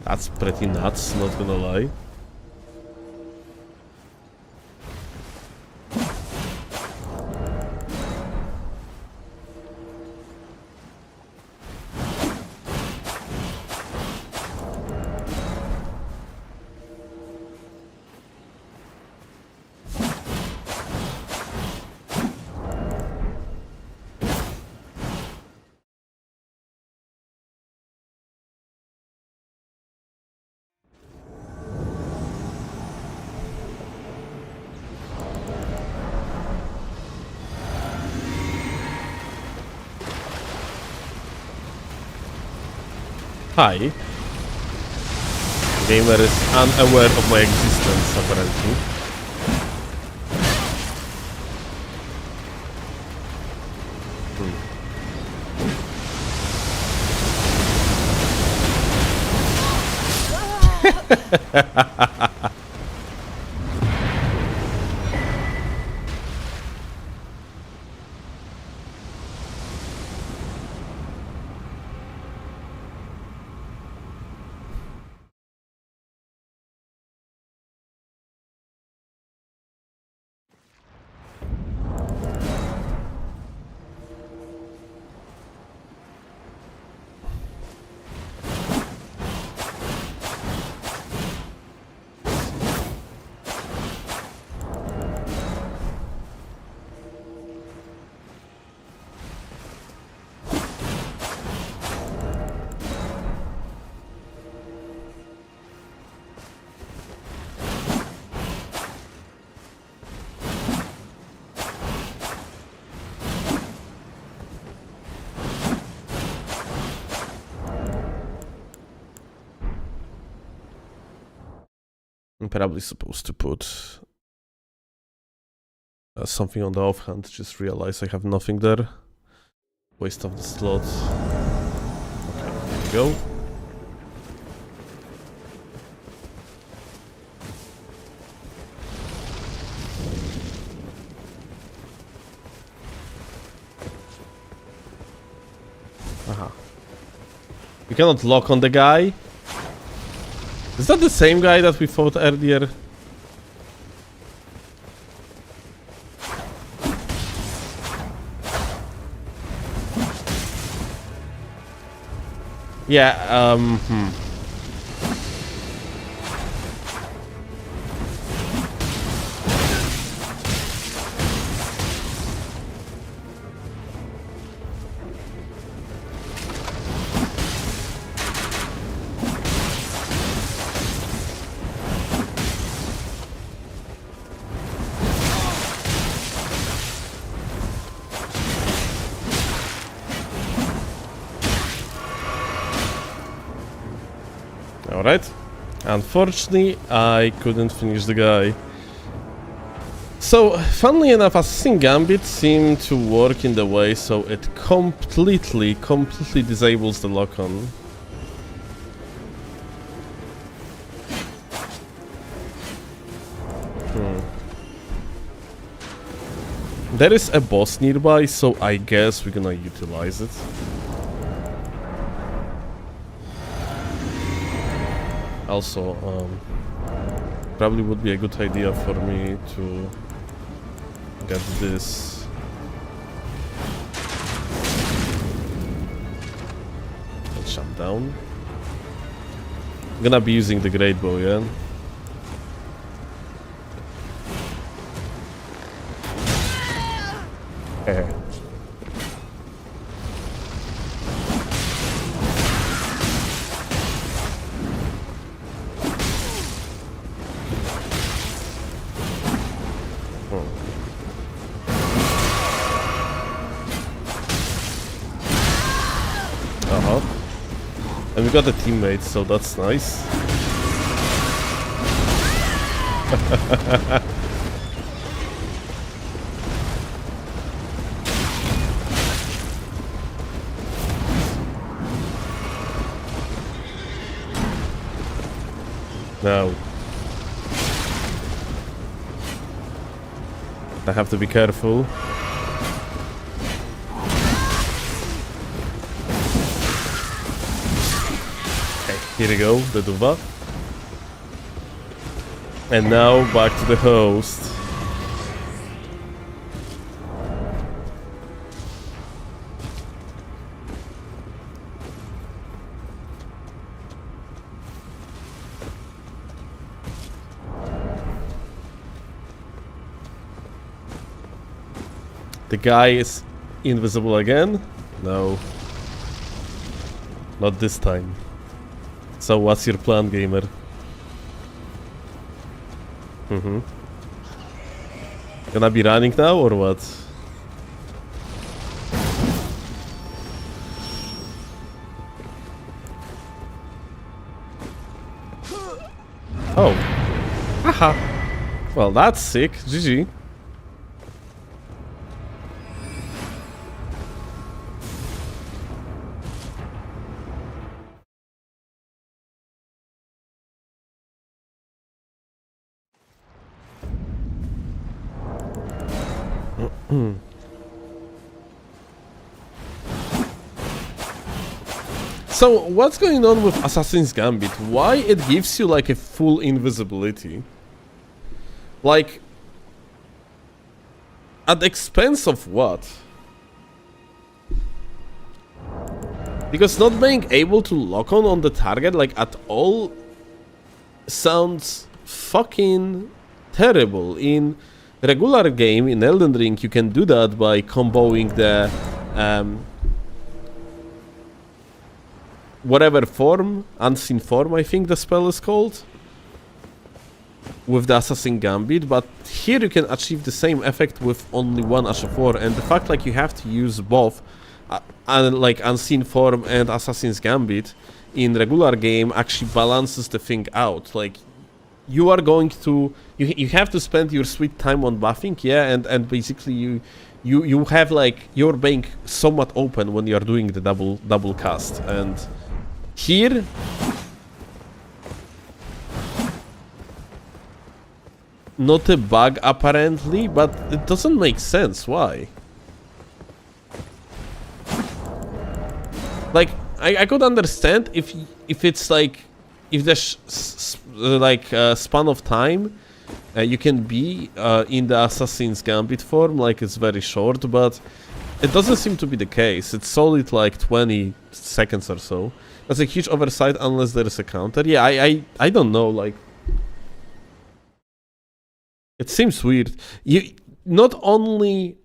That's pretty nuts, not gonna lie. Hi. Gamer is unaware of my existence, apparently. I'm probably supposed to put something on the offhand, just realize I have nothing there. Waste of the slot. Okay, here we go. Aha. We cannot lock on the guy. Is that the same guy that we fought earlier? Yeah, Alright. Unfortunately, I couldn't finish the guy. So, funnily enough, Assassin Gambit seemed to work in the way so it completely disables the lock-on. There is a boss nearby, so I guess we're gonna utilize it. Also, probably would be a good idea for me to get this. Let's shut down. I'm gonna be using the great bow, yeah? And we got a teammate, so that's nice. Now, I have to be careful. Okay. Here you go, the Duva. And now back to the host. The guy is invisible again? No. Not this time. So what's your plan, gamer? Gonna be running now or what? Oh. Haha. Well, that's sick. GG. So, what's going on with Assassin's Gambit? Why it gives you like a full invisibility? Like, at the expense of what? Because not being able to lock on the target like at all sounds fucking terrible. In regular game, in Elden Ring, you can do that by comboing the whatever form, unseen form I think the spell is called, with the Assassin Gambit, but here you can achieve the same effect with only one Ashafor, and the fact like you have to use both like unseen form and Assassin's Gambit in regular game actually balances the thing out. Like, you are going to you have to spend your sweet time on buffing, yeah, and basically you have like you're being somewhat open when you're doing the double cast, and here not a bug apparently, but it doesn't make sense. Why? Like, I could understand if it's like if the span of time you can be in the Assassin's Gambit form, like it's very short, but it doesn't seem to be the case. It's solid like 20 seconds or so. That's a huge oversight unless there is a counter. Yeah, I don't know, like it seems weird. You not only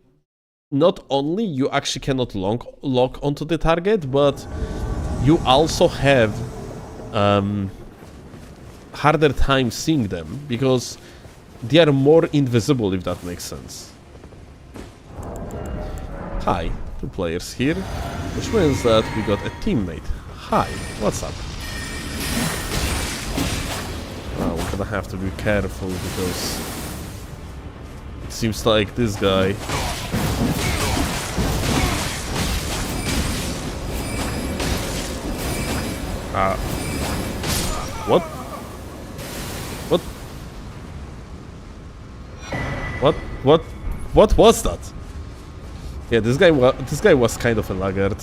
you actually cannot lock onto the target, but you also have harder time seeing them because they are more invisible, if that makes sense. Hi, 2 players here, which means that we got a teammate. Hi, what's up? Oh, we're gonna have to be careful because it seems like this guy what? What was that? Yeah, this guy was kind of a laggard.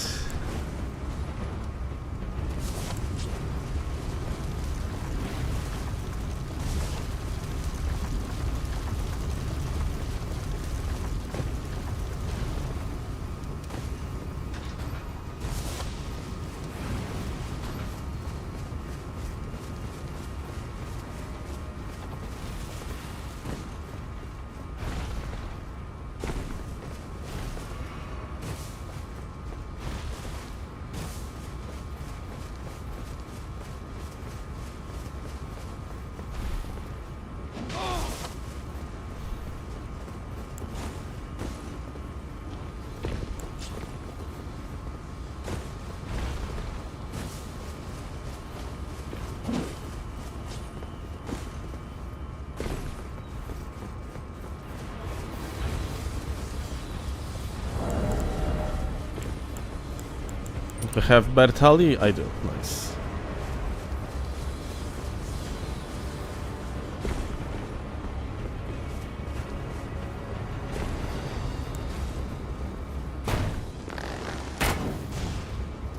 Do I have Bertali? I do. Nice.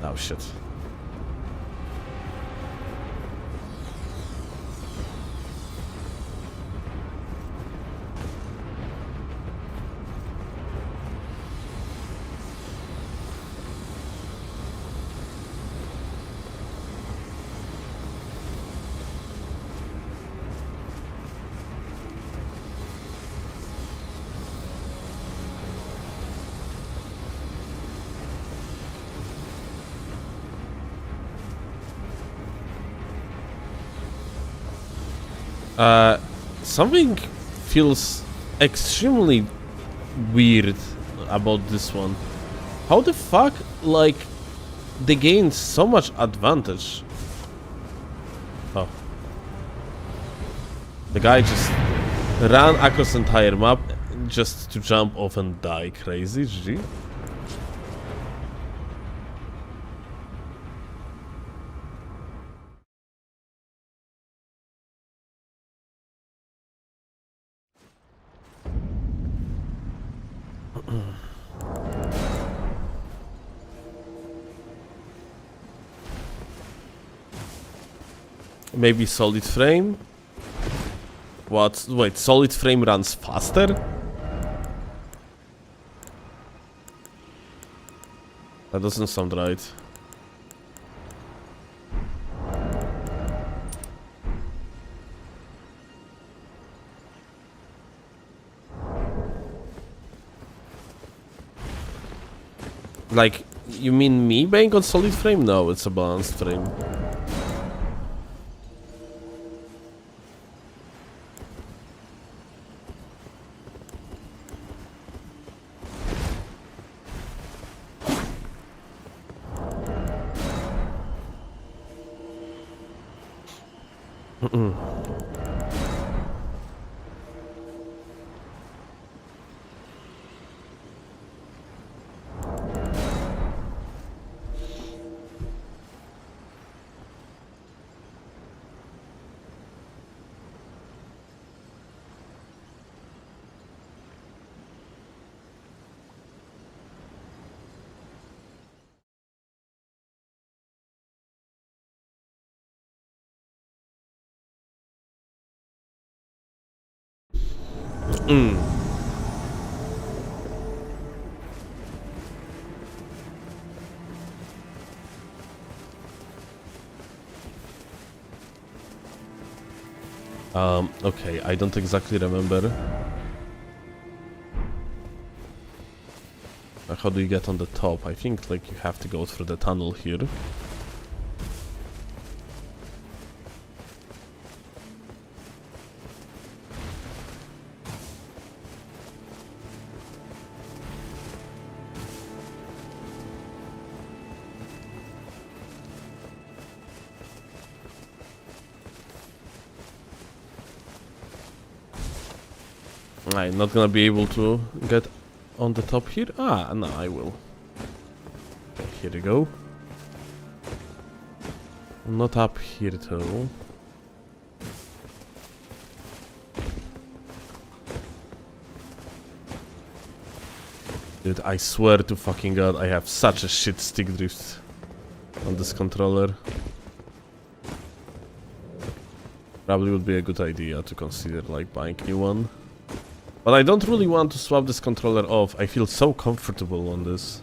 Oh shit. Something feels extremely weird about this one. How the fuck, like, they gained so much advantage? Oh. The guy just ran across the entire map just to jump off and die. Crazy, GG. Maybe solid frame? What? Wait, solid frame runs faster? That doesn't sound right. Like, you mean me being on solid frame? No, it's a balanced frame. Okay, I don't exactly remember. How do you get on the top? I think, like, you have to go through the tunnel here. I'm not gonna be able to get on the top here. Ah, no, I will. Okay, here we go. Not up here though. Dude, I swear to fucking god, I have such a shit stick drift on this controller. Probably would be a good idea to consider, like, buying a new one. But I don't really want to swap this controller off. I feel so comfortable on this.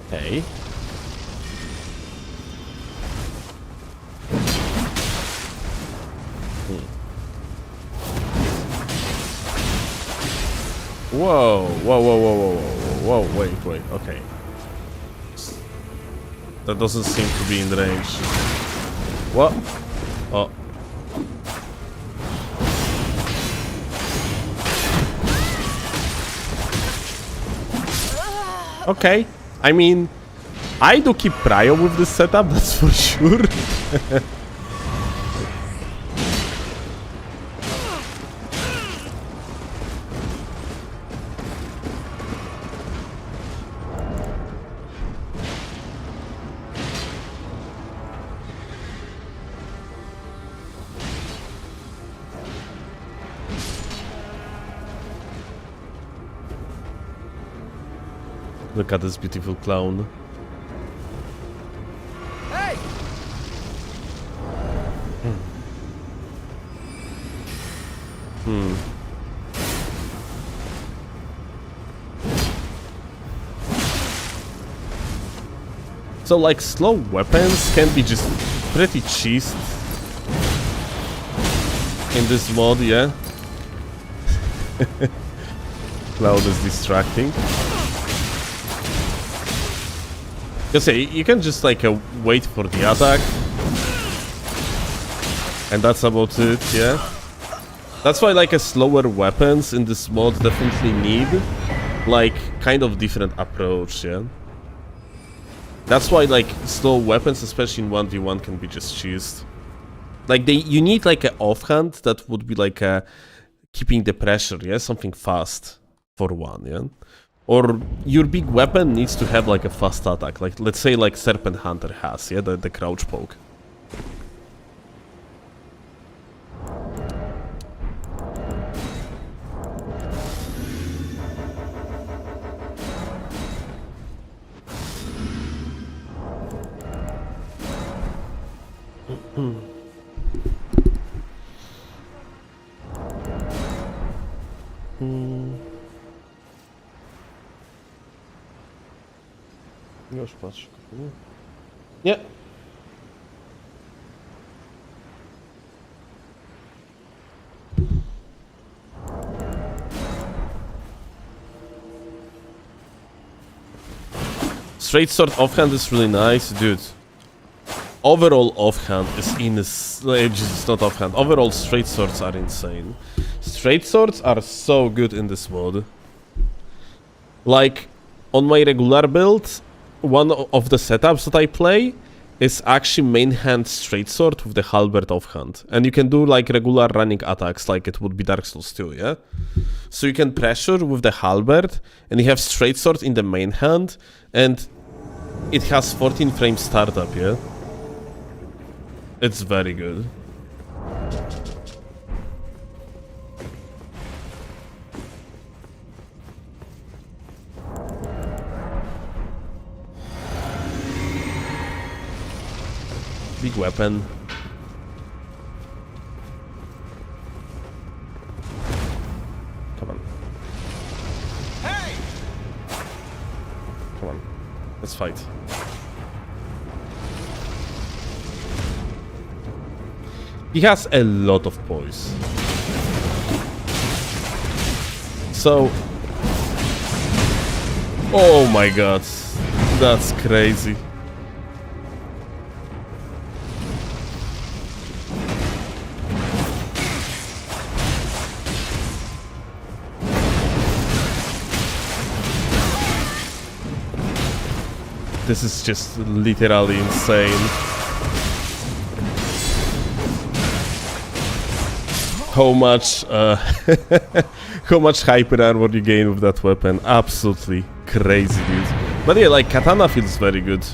Hey. Whoa, whoa, whoa, whoa, whoa, whoa, whoa, wait, okay. That doesn't seem to be in range. What? Oh. Okay, I mean, I do keep prio with this setup, that's for sure. Look at this beautiful clown. Hey! So, like, slow weapons can be just pretty cheesed in this mod, yeah? cloud is distracting. Because you can just like wait for the attack. And that's about it, yeah. That's why like slower weapons in this mod definitely need like kind of different approach, yeah. That's why like slow weapons, especially in 1v1, can be just cheesed. Like you need like an offhand that would be like keeping the pressure, yeah, something fast for one, yeah. Or your big weapon needs to have like a fast attack, like let's say like Serpent Hunter has, yeah, the crouch poke. Już patrz. Nie. Straight sword offhand is really nice, dude. Overall offhand is it's not offhand. Overall straight swords are insane. Straight swords are so good in this mod. Like on my regular build, one of the setups that I play is actually main hand straight sword with the halberd offhand. And you can do like regular running attacks like it would be Dark Souls 2, yeah? So you can pressure with the halberd and you have straight sword in the main hand and it has 14 frame startup, yeah? It's very good. Big weapon. Come on. Hey! Come on. Let's fight. He has a lot of poise. So... Oh my god. That's crazy. This is just literally insane. How much how much hyper armor you gain with that weapon? Absolutely crazy, dude. But yeah, like katana feels very good.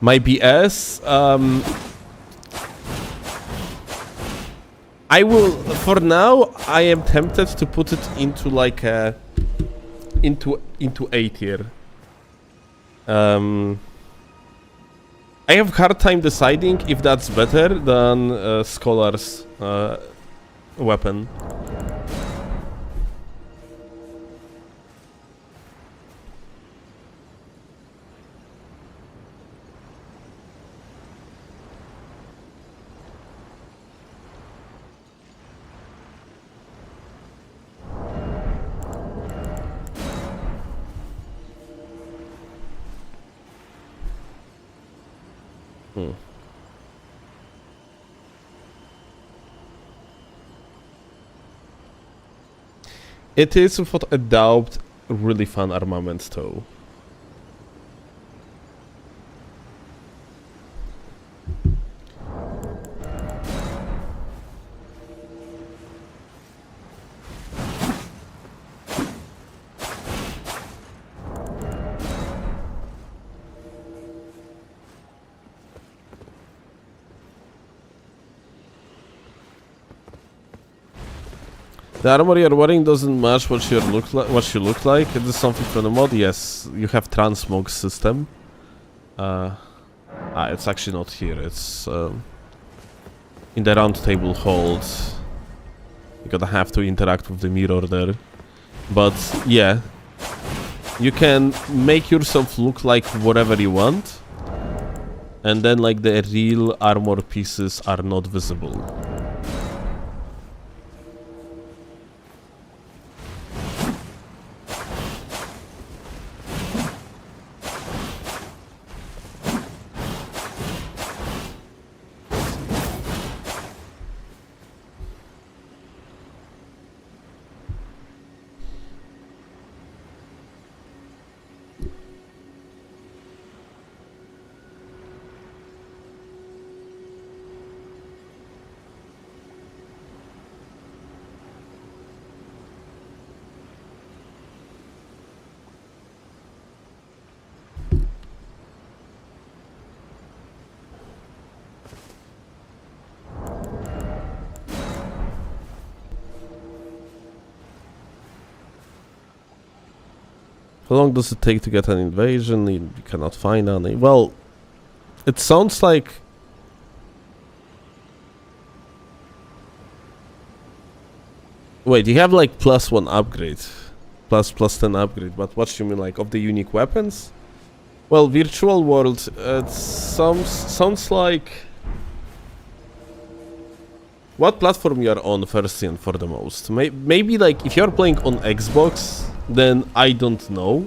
My BS, I will, for now, I am tempted to put it into like a, into A tier. I have hard time deciding if that's better than Scholar's weapon. It is without a doubt really fun armament though. The armor you're wearing doesn't match what you look like. Is this something from the mod? Yes, you have transmog system. It's actually not here. It's in the round table hold. You're gonna have to interact with the mirror there. But yeah, you can make yourself look like whatever you want, and then like the real armor pieces are not visible. How long does it take to get an invasion? You cannot find any. Well, it sounds like... Wait, you have like +1 upgrade. Plus 10 upgrade, but what you mean, like of the unique weapons? Well, virtual world, it sounds like... What platform you are on first and for the most? Maybe like if you're playing on Xbox, then I don't know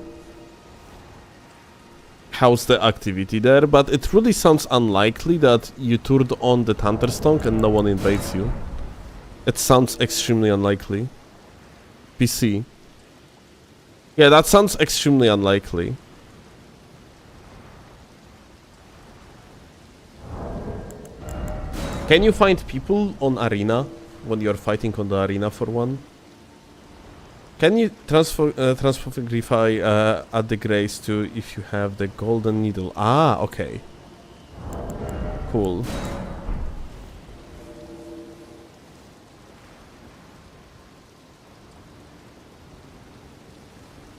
how's the activity there, but it really sounds unlikely that you turned on the Thunderstorm and no one invades you. It sounds extremely unlikely. PC. Yeah, that sounds extremely unlikely. Can you find people on arena when you're fighting on the arena for one? Can you transmogrify at the grace to if you have the golden needle? Ah, okay. Cool.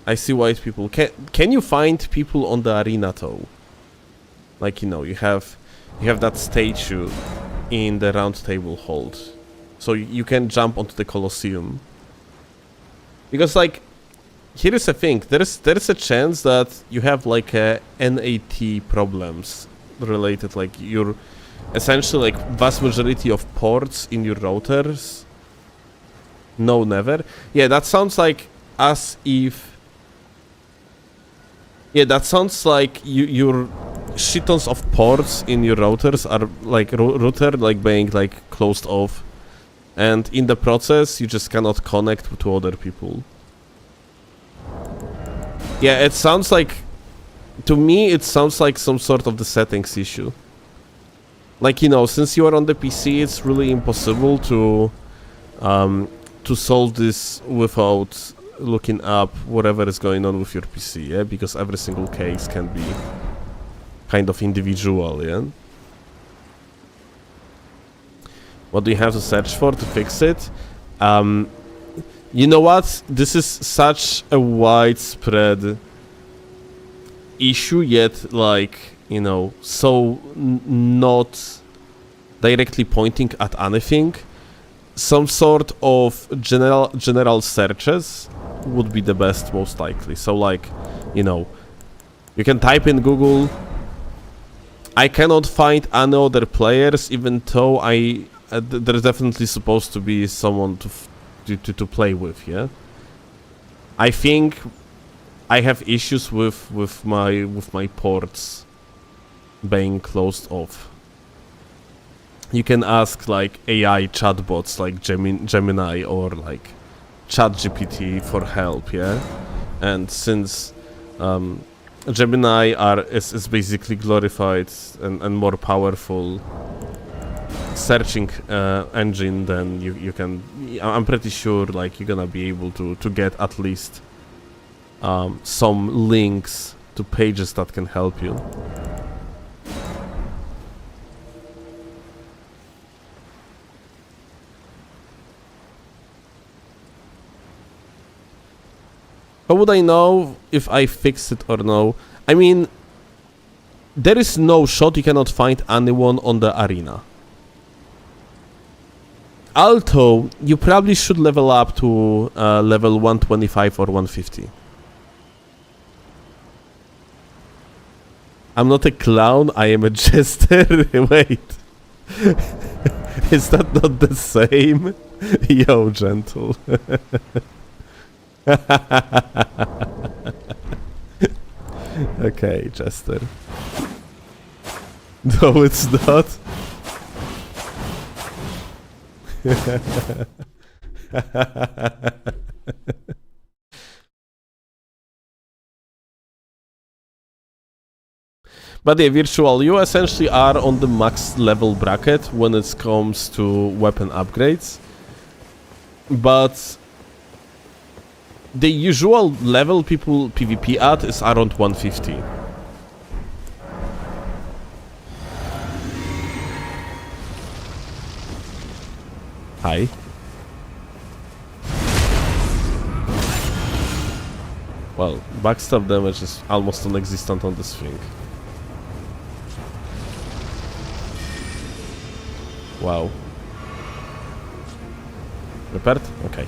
I see white people. Can you find people on the arena though? Like, you know, you have that statue in the round table hold, so you can jump onto the Colosseum. Because like, here is the thing, there is a chance that you have like a NAT problems related, like your essentially like vast majority of ports in your routers. No, never. Yeah, that sounds like as if... Yeah, that sounds like your shitons of ports in your routers are like router like being like closed off, and in the process you just cannot connect to other people. Yeah, it sounds like, to me it sounds like some sort of the settings issue. Like, you know, since you are on the PC, it's really impossible to solve this without looking up whatever is going on with your PC, yeah? Because every single case can be kind of individual, yeah? What do you have to search for to fix it? You know what? This is such a widespread issue, yet like, you know, so not directly pointing at anything. Some sort of general searches would be the best, most likely. So like, you know, you can type in Google, I cannot find any other players, even though there's definitely supposed to be someone to play with, yeah? I think I have issues with my ports being closed off. You can ask like AI chatbots like Gemini or like ChatGPT for help, yeah? And since Gemini is basically glorified and more powerful searching engine, then you can, I'm pretty sure like you're gonna be able to get at least some links to pages that can help you. How would I know if I fixed it or no? I mean, there is no shot you cannot find anyone on the arena. Alto, you probably should level up to level 125 or 150. I'm not a clown, I am a jester. Wait. Is that not the same? Yo, gentle. Okay, jester. No, it's not. But yeah, Virtual, you essentially are on the max level bracket when it comes to weapon upgrades. But the usual level people PvP at is around 150. Hi. Well, backstab damage is almost non-existent on this thing. Wow. Repaired? Okay.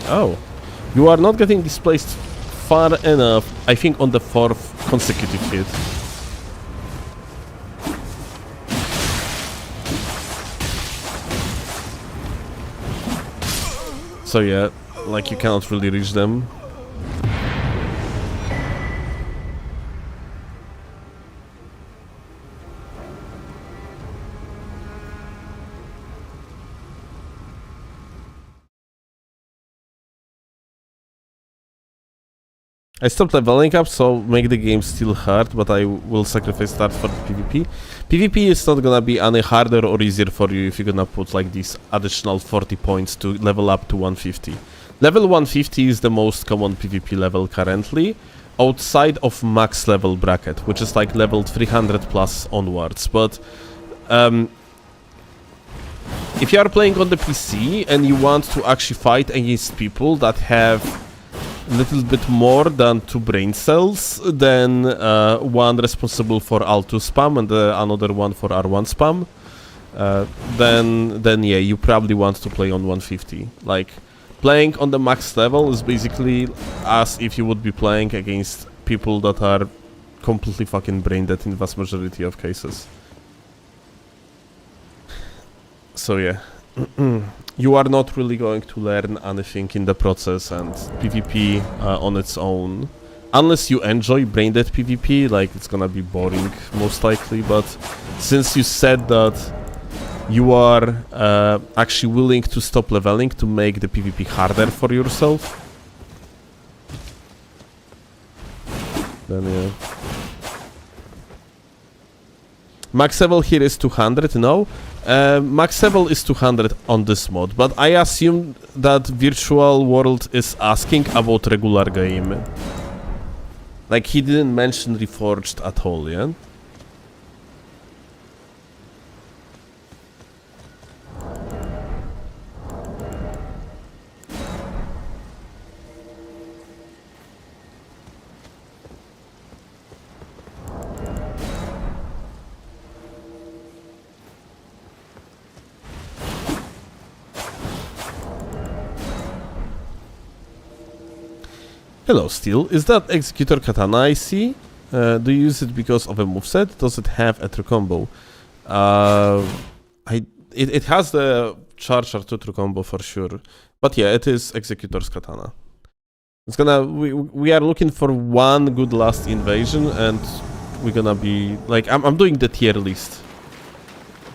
Oh. You are not getting displaced far enough, I think, on the 4th consecutive hit. So yeah, like you cannot really reach them. I stopped leveling up, so make the game still hard, but I will sacrifice that for PvP. PvP is not gonna be any harder or easier for you if you're gonna put like these additional 40 points to level up to 150. Level 150 is the most common PvP level currently, outside of max level bracket, which is like level 300 plus onwards. But if you are playing on the PC and you want to actually fight against people that have a little bit more than 2 brain cells, then one responsible for Alt2 spam and another one for R1 spam, then yeah, you probably want to play on 150. Like, playing on the max level is basically as if you would be playing against people that are completely fucking brain dead in vast majority of cases. So yeah. You are not really going to learn anything in the process, and PvP on its own, unless you enjoy brain dead PvP, like it's gonna be boring most likely. But since you said that you are actually willing to stop leveling to make the PvP harder for yourself, then yeah. Max level here is 200, no? Max level is 200 on this mod, but I assume that Virtual World is asking about regular game. Like, he didn't mention Reforged at all, yeah? Hello, Steel. Is that Executor Katana I see? Do you use it because of a moveset? Does it have a true combo? It has the charge R2 true combo for sure. But yeah, it is Executor's Katana. It's gonna... We are looking for one good last invasion, and we're gonna be... Like, I'm doing the tier list,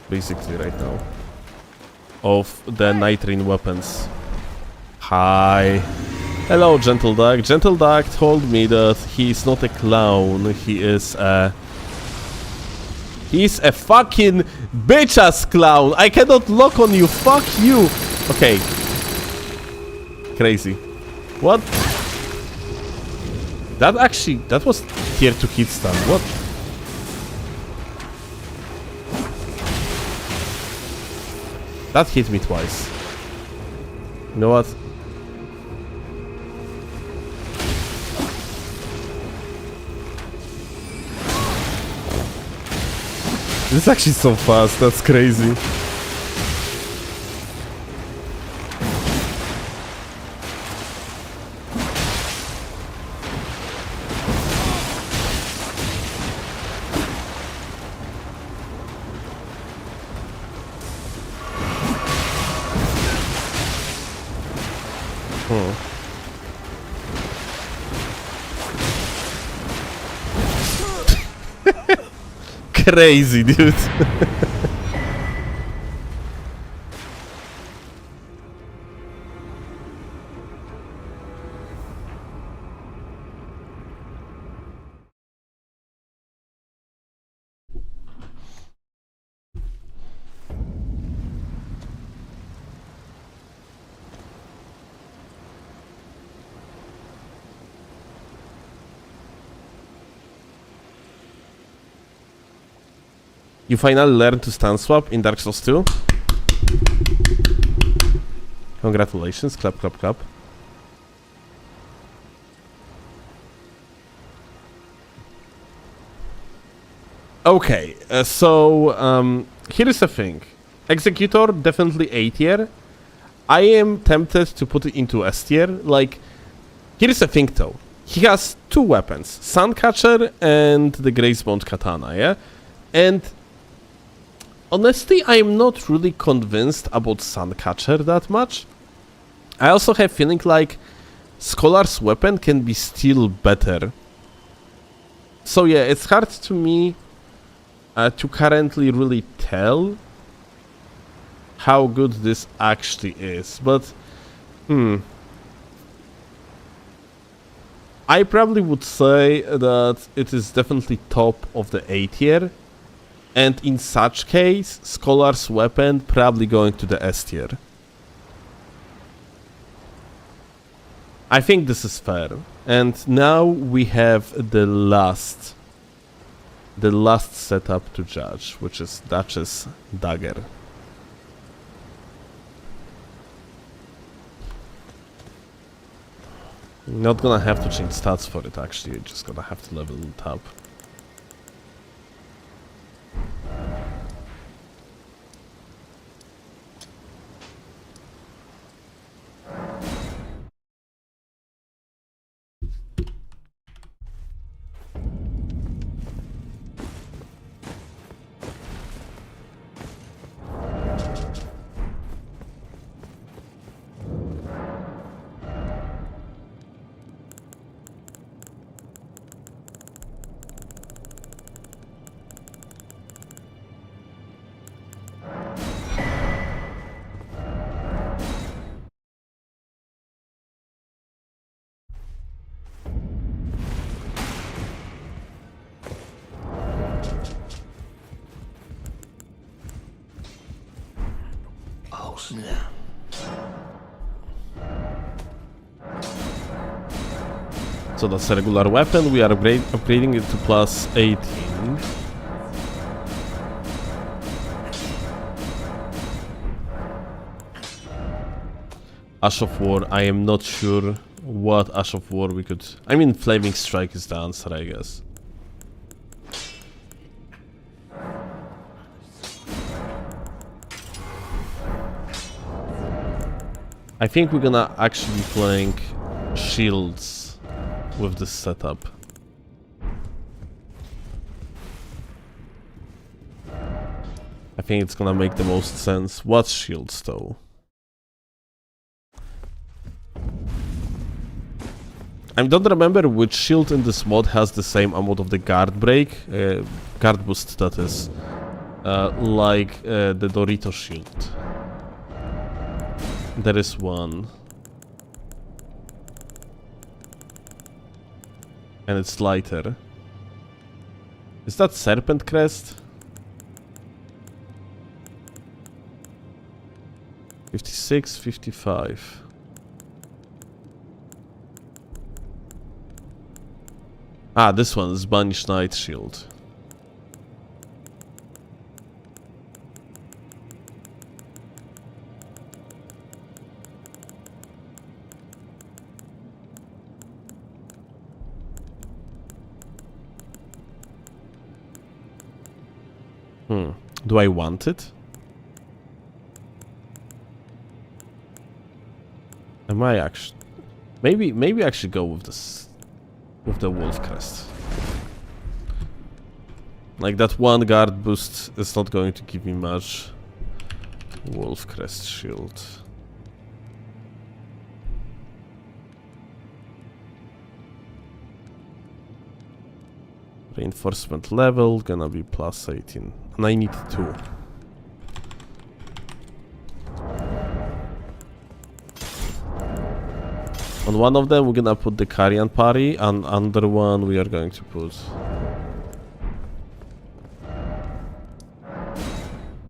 basically, right now, of the Nitrine weapons. Hi. Hello, Gentle Dog. Gentle Dog told me that he is not a clown. He is a... He's a fucking bitch-ass clown. I cannot lock on you. Fuck you. Okay. Crazy. What? That actually... That was tier 2 hit stun. What? That hit me twice. You know what? This is actually so fast, that's crazy. Crazy, dude. You finally learned to stand swap in Dark Souls 2. Congratulations, clap, clap, clap. Okay, here is the thing. Executor, definitely A tier. I am tempted to put it into S tier. Like, here is the thing though. He has two weapons, Suncatcher and the Gracebound Katana, yeah? And honestly, I am not really convinced about Suncatcher that much. I also have feeling like Scholar's weapon can be still better. So yeah, it's hard to me to currently really tell how good this actually is, but I probably would say that it is definitely top of the A tier, and in such case, Scholar's weapon probably going to the S tier. I think this is fair, and now we have the last setup to judge, which is Duchess Dagger. Not gonna have to change stats for it actually, just gonna have to level it up. Oh, snap. So that's a regular weapon, we are upgrading it to plus 18. Ash of War, I am not sure what Ash of War we could... I mean, Flaming Strike is the answer, I guess. I think we're gonna actually be playing shields with this setup. I think it's gonna make the most sense. What shields though? I don't remember which shield in this mod has the same amount of the guard break, guard boost that is, like the Dorito shield. There is one. And it's lighter. Is that Serpent Crest? 56, 55. Ah, this one is Banished Knight Shield. Hmm. Do I want it? Am I actually... Maybe I should go with this... with the wolf crest. Like, that one guard boost is not going to give me much. Wolf crest shield. Reinforcement level gonna be plus 18. And I need 2. On one of them we're gonna put the Carrion parry, and under one we are going to put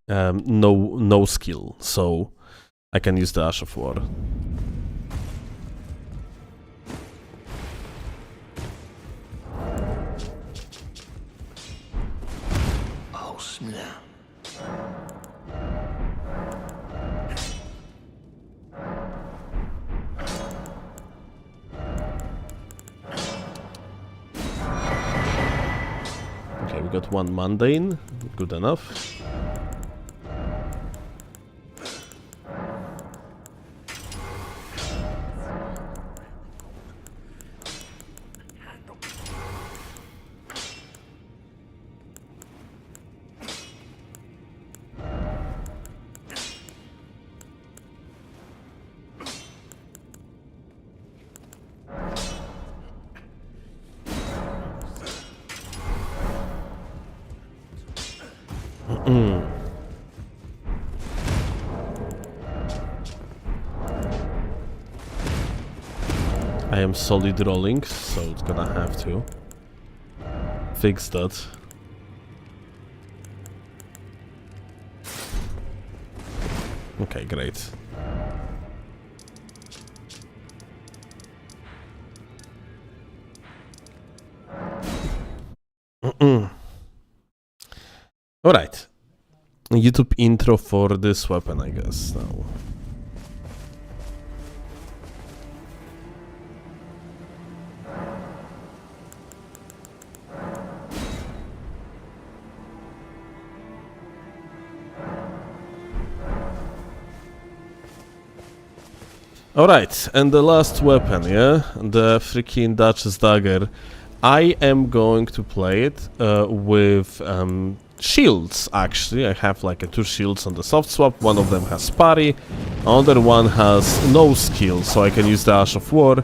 no skill, so I can use the Ash of War. Oh snap. Okay, we got one mundane, good enough. I am solid rolling, so it's gonna have to fix that. Okay, great. Alright. YouTube intro for this weapon, I guess, now. Alright, and the last weapon, yeah? The freaking Duchess Dagger. I am going to play it with shields, actually. I have like 2 shields on the soft swap. One of them has parry, another one has no skill, so I can use the Ash of War.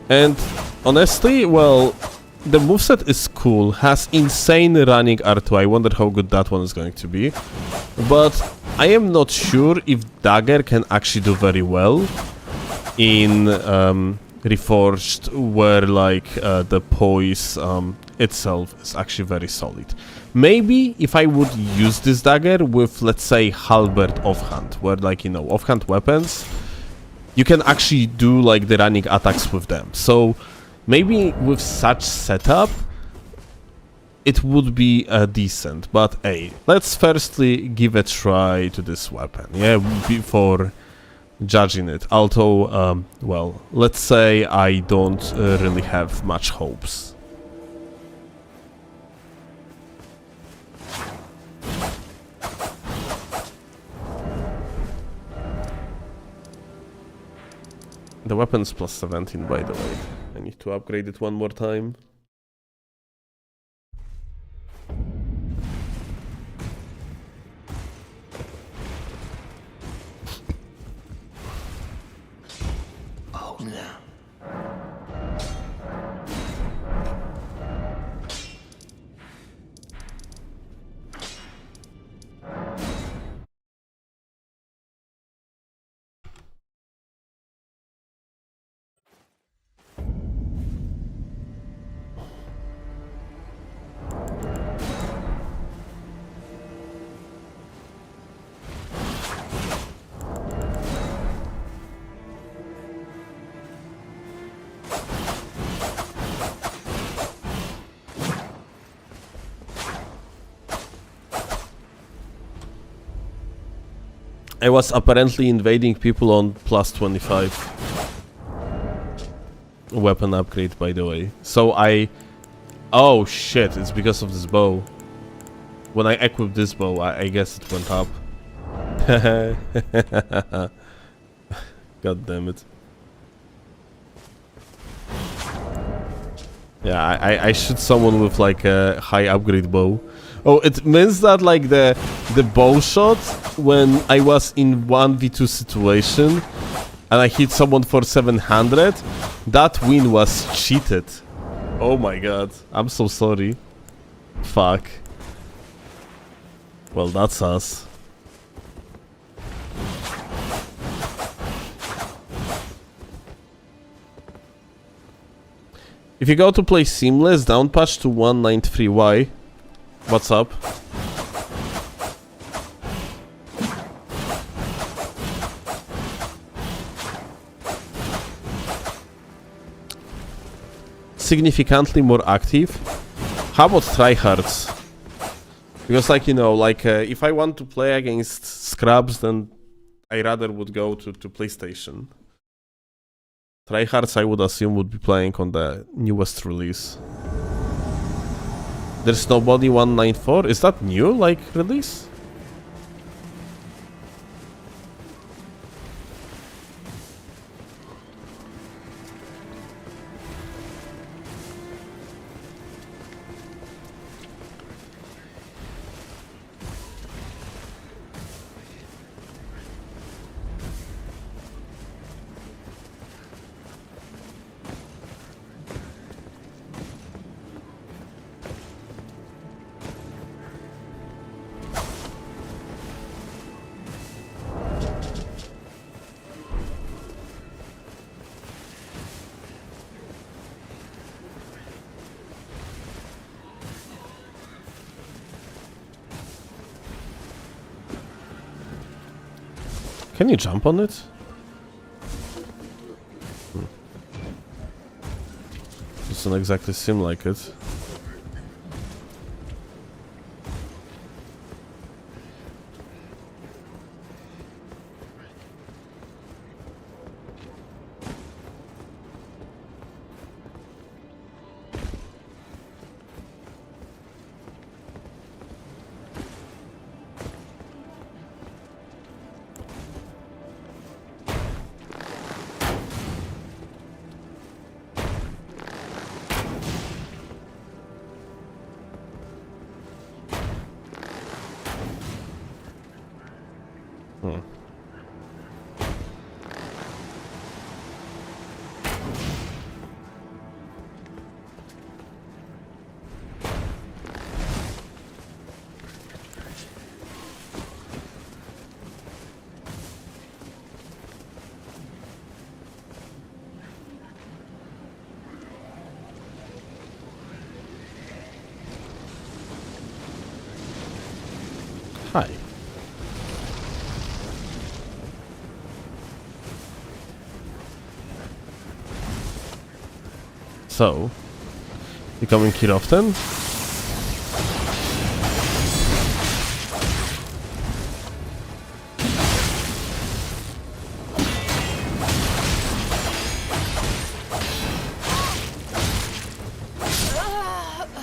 And honestly, well, the moveset is cool, has insane running R2. I wonder how good that one is going to be. But I am not sure if Dagger can actually do very well in Reforged, where like the poise itself is actually very solid. Maybe if I would use this dagger with, let's say, halberd offhand, where like, you know, offhand weapons, you can actually do like the running attacks with them. So maybe with such setup it would be decent. But hey, let's firstly give a try to this weapon, yeah, before judging it. Although, well, let's say I don't really have much hopes. The weapon's plus 17, by the way. I need to upgrade it one more time. Oh no. I was apparently invading people on plus 25. Weapon upgrade, by the way. So I... Oh shit, it's because of this bow. When I equipped this bow, I guess it went up. God damn it. Yeah, I shoot someone with like a high upgrade bow. Oh, it means that like the bow shot when I was in 1v2 situation and I hit someone for 700, that win was cheated. Oh my god, I'm so sorry. Fuck. Well, that's us. If you go to play Seamless, down patch to 193Y. What's up? Significantly more active. How about tryhards? Because like, you know, like if I want to play against scrubs, then I rather would go to PlayStation. Tryhards, I would assume, would be playing on the newest release. There's nobody 194? Is that new, like, release? Can you jump on it? Doesn't exactly seem like it. Hi. So, you coming here often?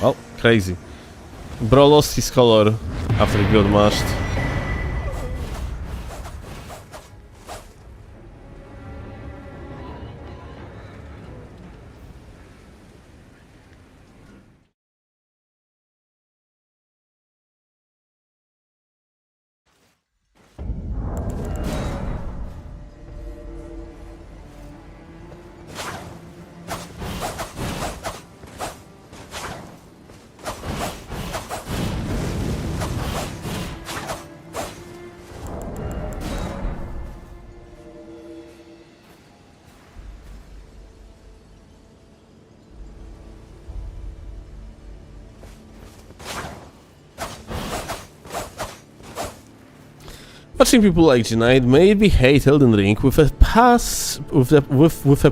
Oh, crazy. Bro lost his color after he got mashed. Watching people like Genide made me hate Elden Ring with a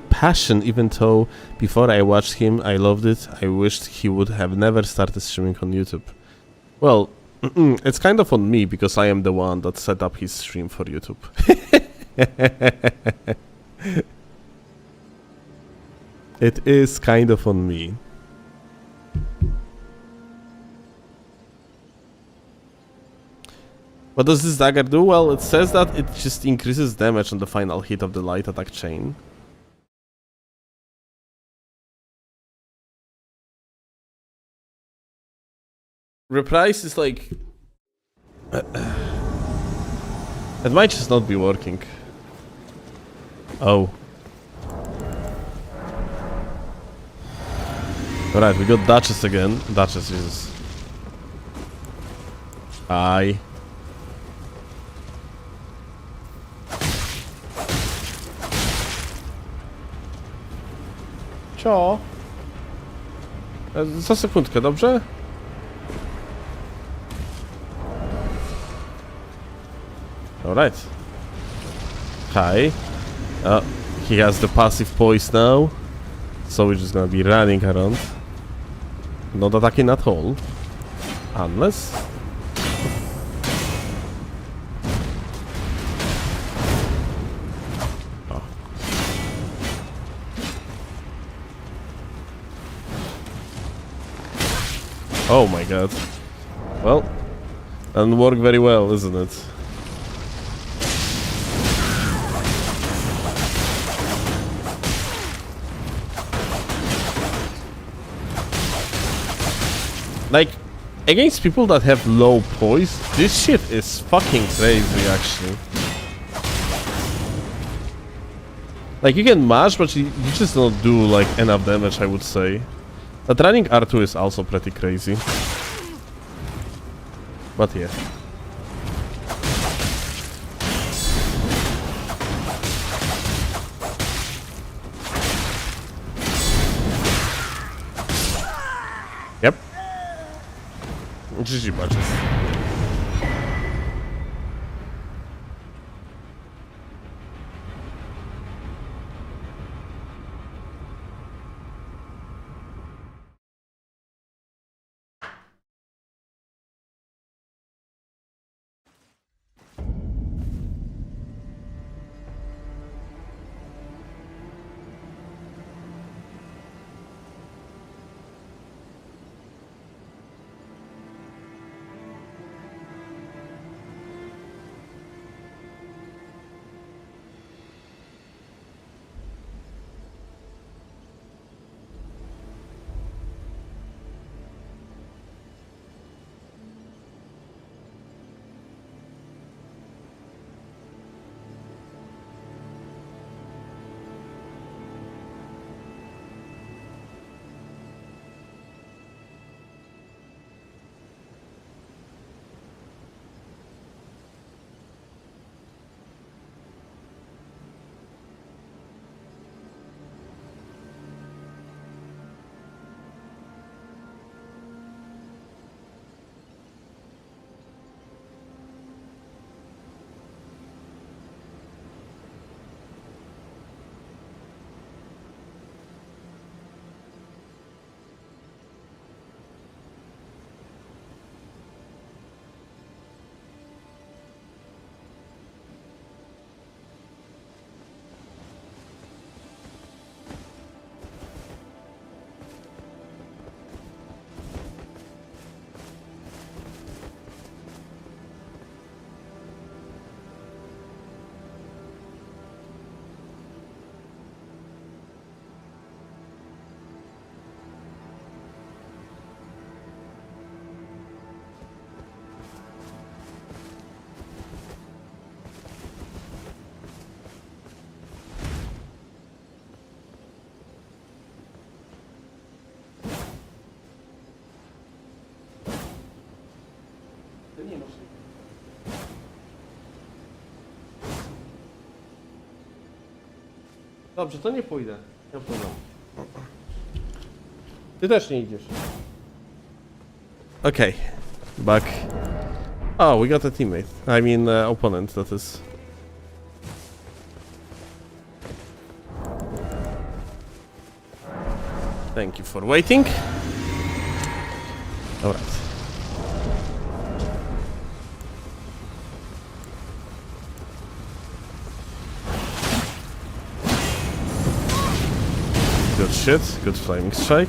passion, even though before I watched him I loved it. I wished he would have never started streaming on YouTube. Well, it's kind of on me because I am the one that set up his stream for YouTube. It is kind of on me. What does this dagger do? Well, it says that it just increases damage on the final hit of the light attack chain. Reprise is like... It might just not be working. Oh. Alright, we got Duchess again. Duchess is... Aye. Cio? Za sekundkę, dobrze? Alright. Hi. He has the passive poise now. So we're just gonna be running around. Not attacking at all. Unless... Oh. Oh my god. Well, doesn't work very well, isn't it? Like, against people that have low poise, this shit is fucking crazy, actually. Like, you can mash, but you just don't do, like, enough damage, I would say. That running R2 is also pretty crazy. But yeah. Yep. GG budget. Dobrze, to nie pójdę. Ja pójdę. Ty też nie idziesz. Okay. Back. Oh, we got a teammate. I mean, opponent, that is. Thank you for waiting. Alright. Good shit, good flaming strike.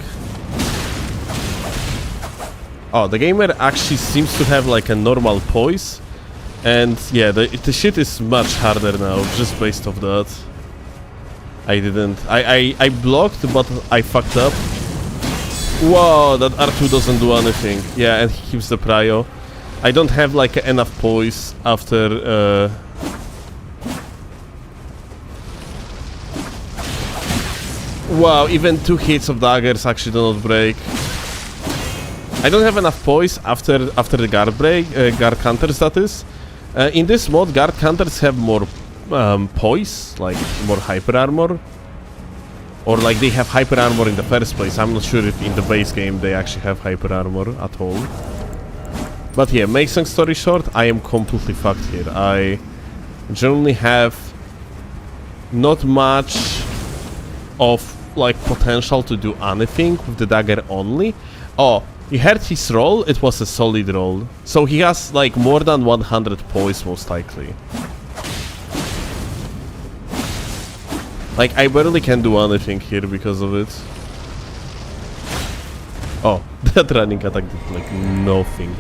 Oh, the gamer actually seems to have like a normal poise, And yeah, the shit is much harder now, just based off that. I blocked, but I fucked up. Whoa, that R2 doesn't do anything. Yeah, and he keeps the prio. I don't have like enough poise after... Wow, even 2 hits of daggers actually do not break. I don't have enough poise after the guard break, guard counters that is. In this mod, guard counters have more poise, like more hyper armor. Or like they have hyper armor in the first place. I'm not sure if in the base game they actually have hyper armor at all. But yeah, make long story short, I am completely fucked here. I generally have not much of like potential to do anything with the dagger only. Oh, you heard his roll? It was a solid roll. So he has like more than 100 poise most likely. Like, I barely can do anything here because of it. Oh, that running attack did like nothing.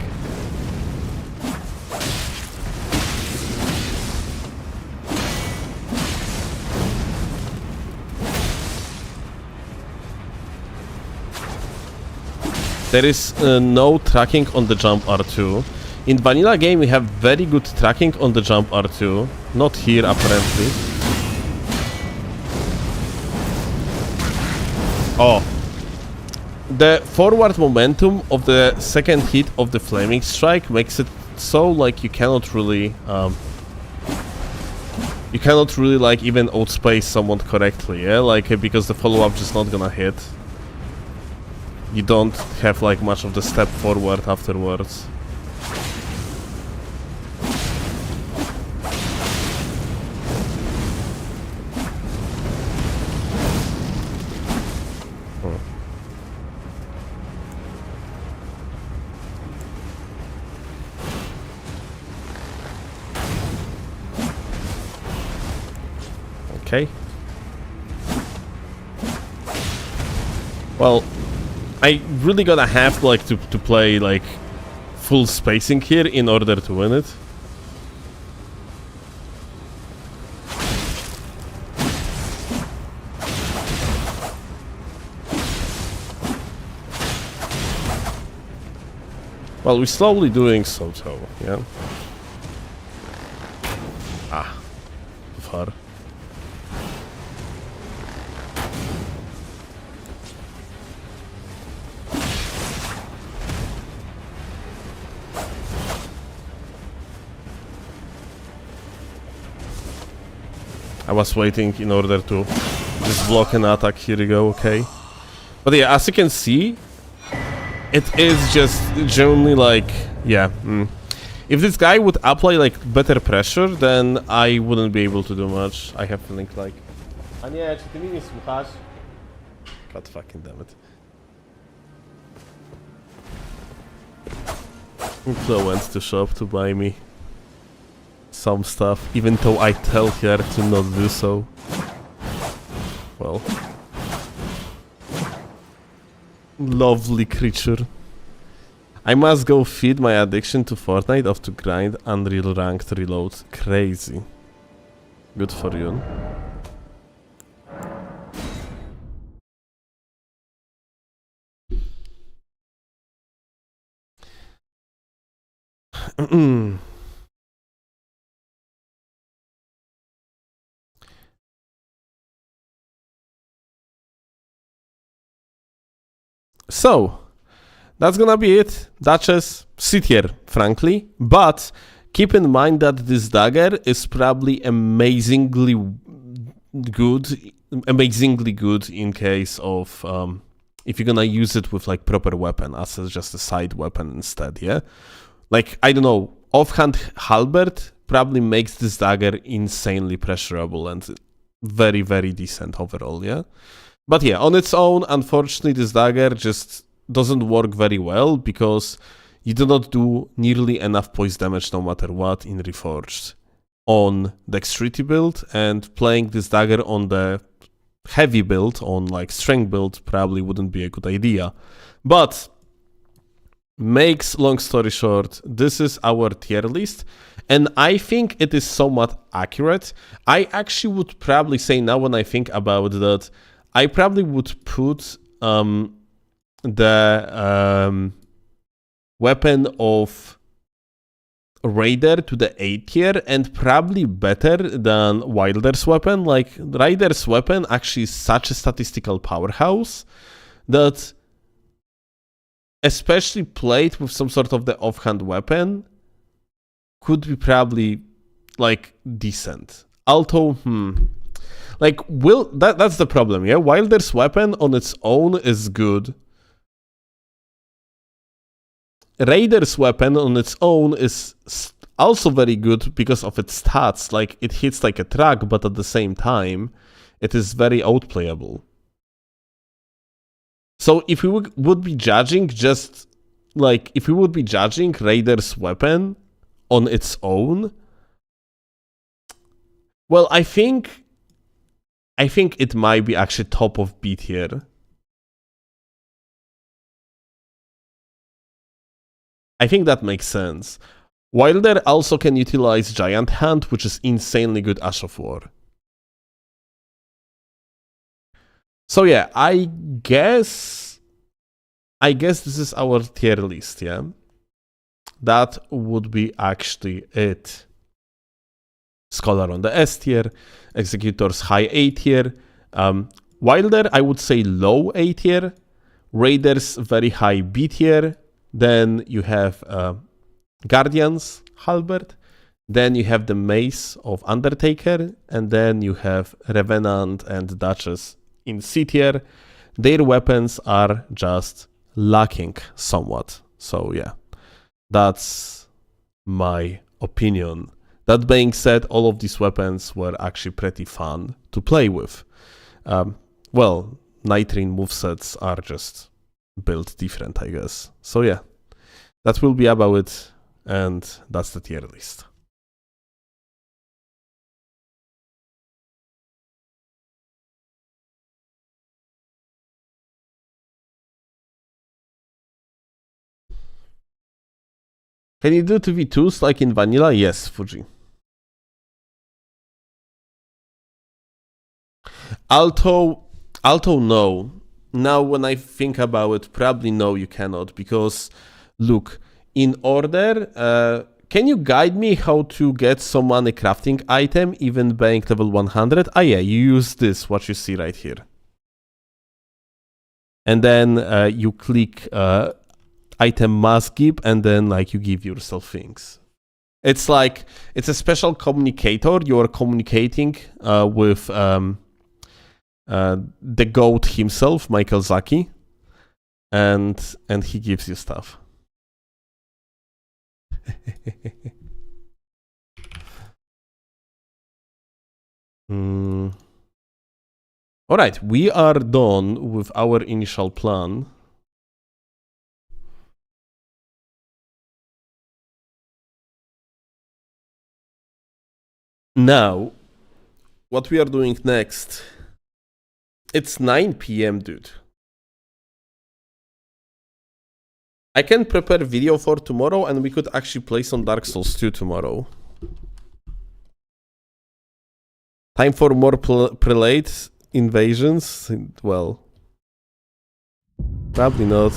There is no tracking on the jump R2. In vanilla game we have very good tracking on the jump R2. Not here apparently. Oh. The forward momentum of the second hit of the flaming strike makes it so like you cannot really like even outspace someone correctly, yeah? Like because the follow-up just not gonna hit. You don't have like much of the step forward afterwards. Okay. Well, I really gotta have like to play like full spacing here in order to win it. Well, we're slowly doing so, yeah. Ah, too far. I was waiting in order to just block an attack. Here we go, okay. But yeah, as you can see, it is just generally like, yeah. If this guy would apply like better pressure, then I wouldn't be able to do much. I have feeling like... A nie, czy ty mnie nie słuchasz? God fucking damn it. Flo went to shop to buy me some stuff, even though I tell her to not do so. Well. Lovely creature. I must go feed my addiction to Fortnite off to grind Unreal Ranked Reload. Crazy. Good for you. So, that's gonna be it. Duchess, sit here, frankly. But keep in mind that this dagger is probably amazingly good in case of if you're gonna use it with like proper weapon as just a side weapon instead, yeah? Like, I don't know, offhand halberd probably makes this dagger insanely pressurable and very, very decent overall, yeah? But yeah, on its own, unfortunately, this dagger just doesn't work very well because you do not do nearly enough poise damage no matter what in Reforged on dexterity build, and playing this dagger on the heavy build, on like strength build, probably wouldn't be a good idea. But makes long story short, this is our tier list, And I think it is somewhat accurate. I actually would probably say now when I think about that, I probably would put the weapon of Raider to the A tier and probably better than Wilder's weapon. Like, Raider's weapon actually is such a statistical powerhouse that, especially played with some sort of the offhand weapon, could be probably like decent. Although, like, that's the problem, yeah? Wilder's weapon on its own is good. Raider's weapon on its own is also very good because of its stats. Like, it hits like a truck, but at the same time, it is very outplayable. So if we would be judging just, like, if we would be judging Raider's weapon on its own, well, I think it might be actually top of B tier. I think that makes sense. Wilder also can utilize Giant Hand, which is insanely good Ash of War. So yeah, I guess this is our tier list, yeah? That would be actually it. Scholar on the S tier, Executors high A tier, Wilder I would say low A tier, Raiders very high B tier, then you have Guardians Halberd, then you have the Mace of Undertaker, and then you have Revenant and Duchess in C tier. Their weapons are just lacking somewhat. So yeah, that's my opinion. That being said, all of these weapons were actually pretty fun to play with. Well, Nitrine movesets are just built different, I guess. So yeah, that will be about it, and that's the tier list. Can you do 2v2s like in vanilla? Yes, Fuji. Although no. Now when I think about it, probably no, you cannot, because look, in order, can you guide me how to get some money crafting item, even bank level 100? Ah yeah, you use this, what you see right here. And then you click item must give, and then like you give yourself things. It's like, it's a special communicator. You are communicating with the GOAT himself, Michael Zaki, and he gives you stuff. All right, we are done with our initial plan. Now, what we are doing next, it's 9 PM, dude. I can prepare video for tomorrow, and we could actually play some Dark Souls 2 tomorrow. Time for more prelate invasions? Well, probably not.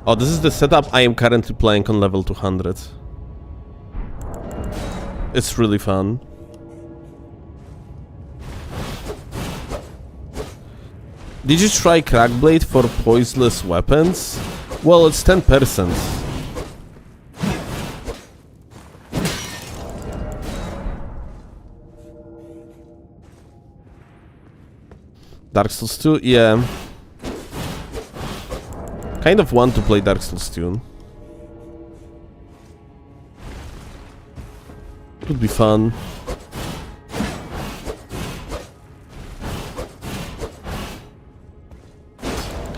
Oh, this is the setup I am currently playing on level 200. It's really fun. Did you try Crackblade for poisonous weapons? Well, it's 10%. Dark Souls 2? Yeah. Kind of want to play Dark Souls 2. Would be fun.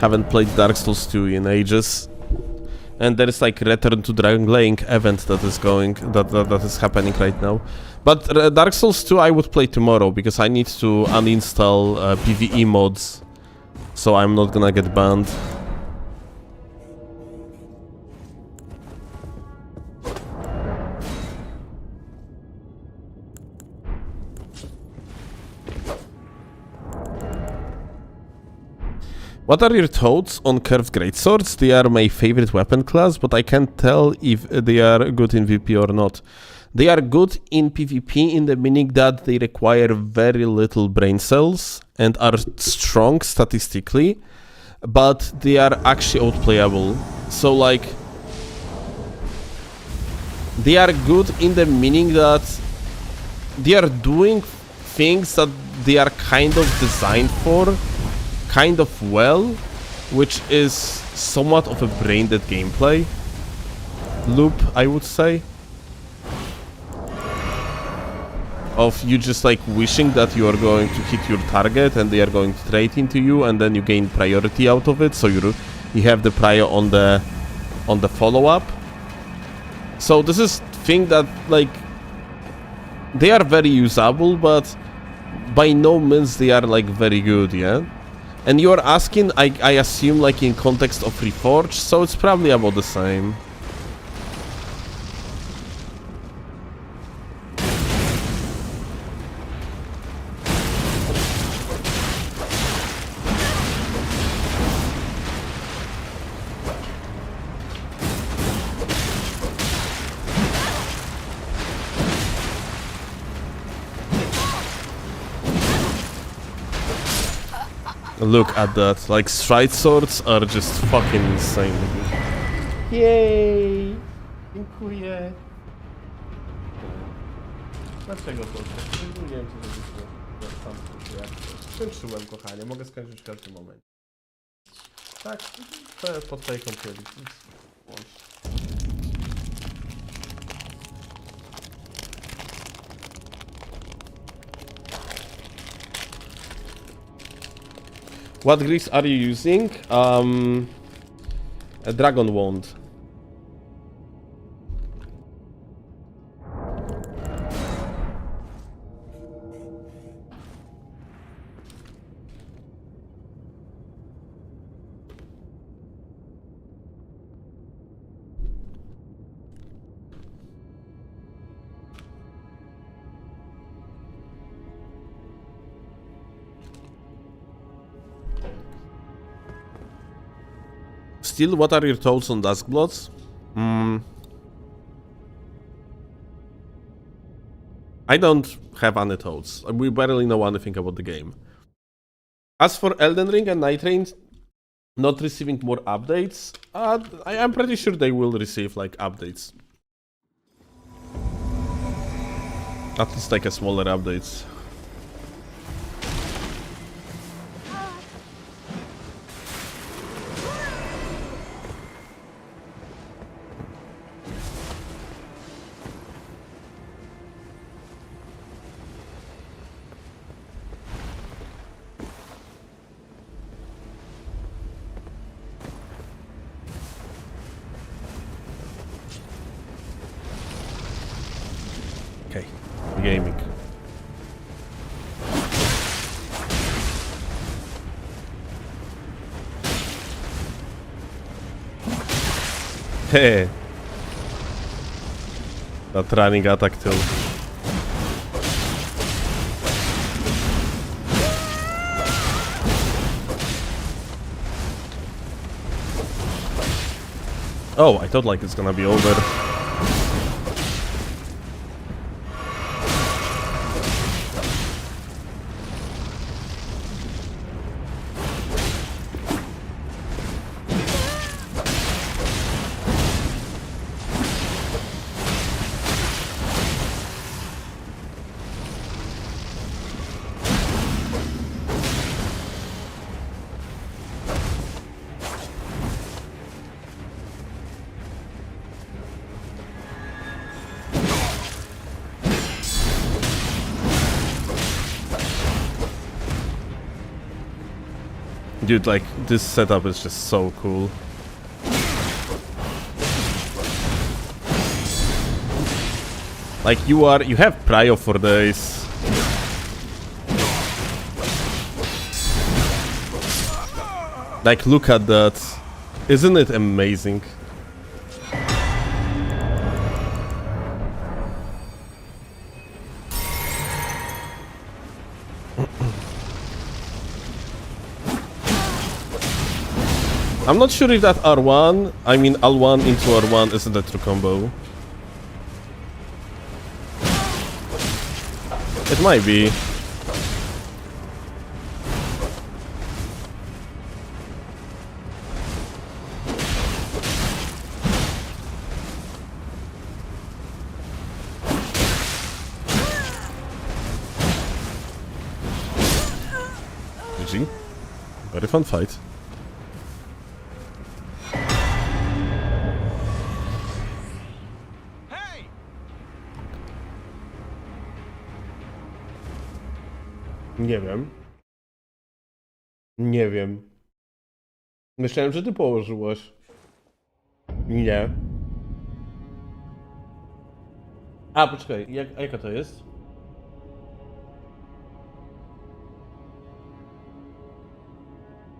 Haven't played Dark Souls 2 in ages. And there is like Return to Dragon Link event that is that is happening right now. But Dark Souls 2 I would play tomorrow because I need to uninstall PvE mods, so I'm not gonna get banned. What are your thoughts on curved greatswords? They are my favorite weapon class, but I can't tell if they are good in PvP or not. They are good in PvP in the meaning that they require very little brain cells and are strong statistically, but they are actually outplayable. So like, they are good in the meaning that they are doing things that they are kind of designed for, kind of well, which is somewhat of a brain-dead gameplay loop, I would say. Of you just like wishing that you are going to hit your target and they are going to trade into you, and then you gain priority out of it, so you have the prior on the follow-up. So this is thing that like they are very usable, but by no means they are like very good, yeah? And you are asking, I assume, like in context of Reforged, so it's probably about the same. Look at that, like stride swords are just fucking insane. Yay! Dziękuję. Dlaczego to? Nie wiem, czy to sam skończyłem, kochanie, mogę skończyć w każdym momencie. Tak, to pod tej kąpieli. What grease are you using? A dragon wand. Still, what are your thoughts on Duskbloods? I don't have any thoughts. We barely know anything about the game. As for Elden Ring and Night Rain not receiving more updates, I am pretty sure they will receive like updates. At least like a smaller updates. Okay, gaming. Hey, that running attack tilt. Oh, I thought like it's gonna be over. Dude, like, this setup is just so cool. Like you have prio for days. Like look at that. Isn't it amazing? I'm not sure if that R1, I mean L1 into R1 isn't a true combo. It might be. GG. Very fun fight. Nie wiem. Nie wiem. Myślałem, że ty położyłaś. Nie. A, poczekaj, a jaka to jest?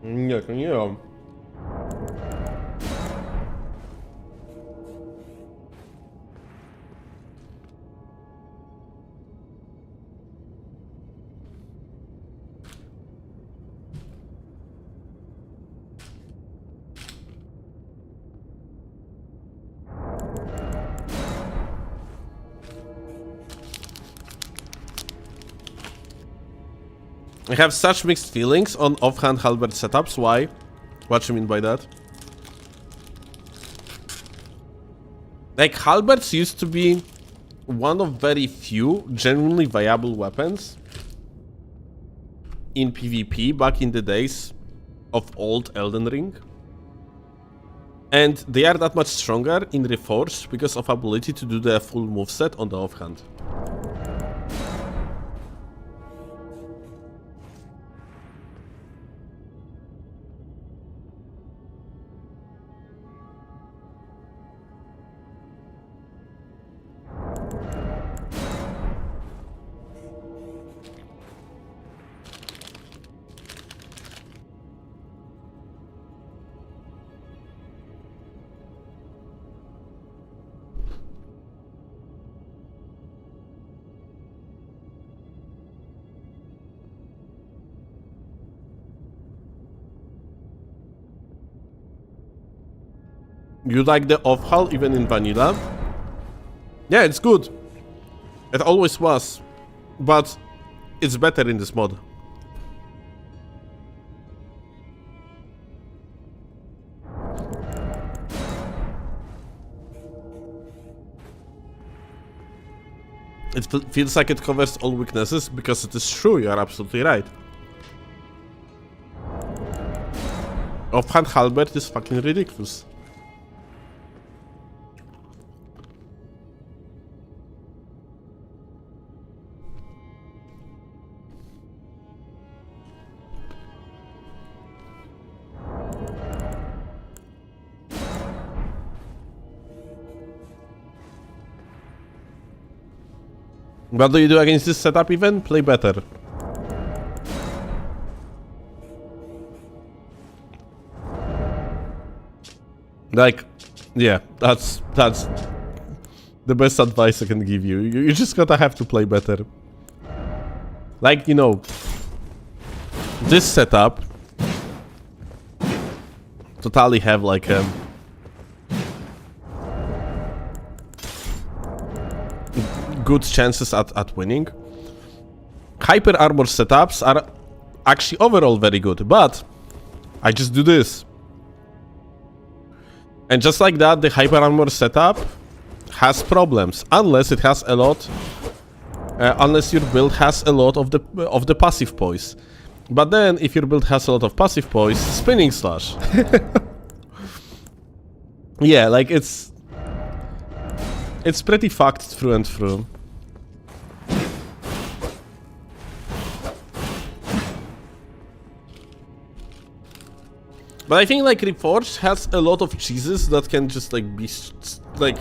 Nie, to nie mam. I have such mixed feelings on offhand halberd setups. Why? What do you mean by that? Like, halberds used to be one of very few genuinely viable weapons in PvP back in the days of old Elden Ring. And they are that much stronger in Reforged because of ability to do the full moveset on the offhand. You like the off-hull even in vanilla? Yeah, it's good. It always was. But it's better in this mod. It feels like it covers all weaknesses because it is true, you are absolutely right. Offhand halberd is fucking ridiculous. What do you do against this setup even? Play better. Like, yeah, that's the best advice I can give you. You just gotta have to play better. Like, you know, this setup totally have like a good chances at winning. Hyper armor setups are actually overall very good, but I just do this. And just like that, the hyper armor setup has problems unless it has a lot, unless your build has a lot of the passive poise. But then, if your build has a lot of passive poise, spinning slash. Yeah, like it's pretty fucked through and through. But I think like Reforged has a lot of cheeses that can just like be like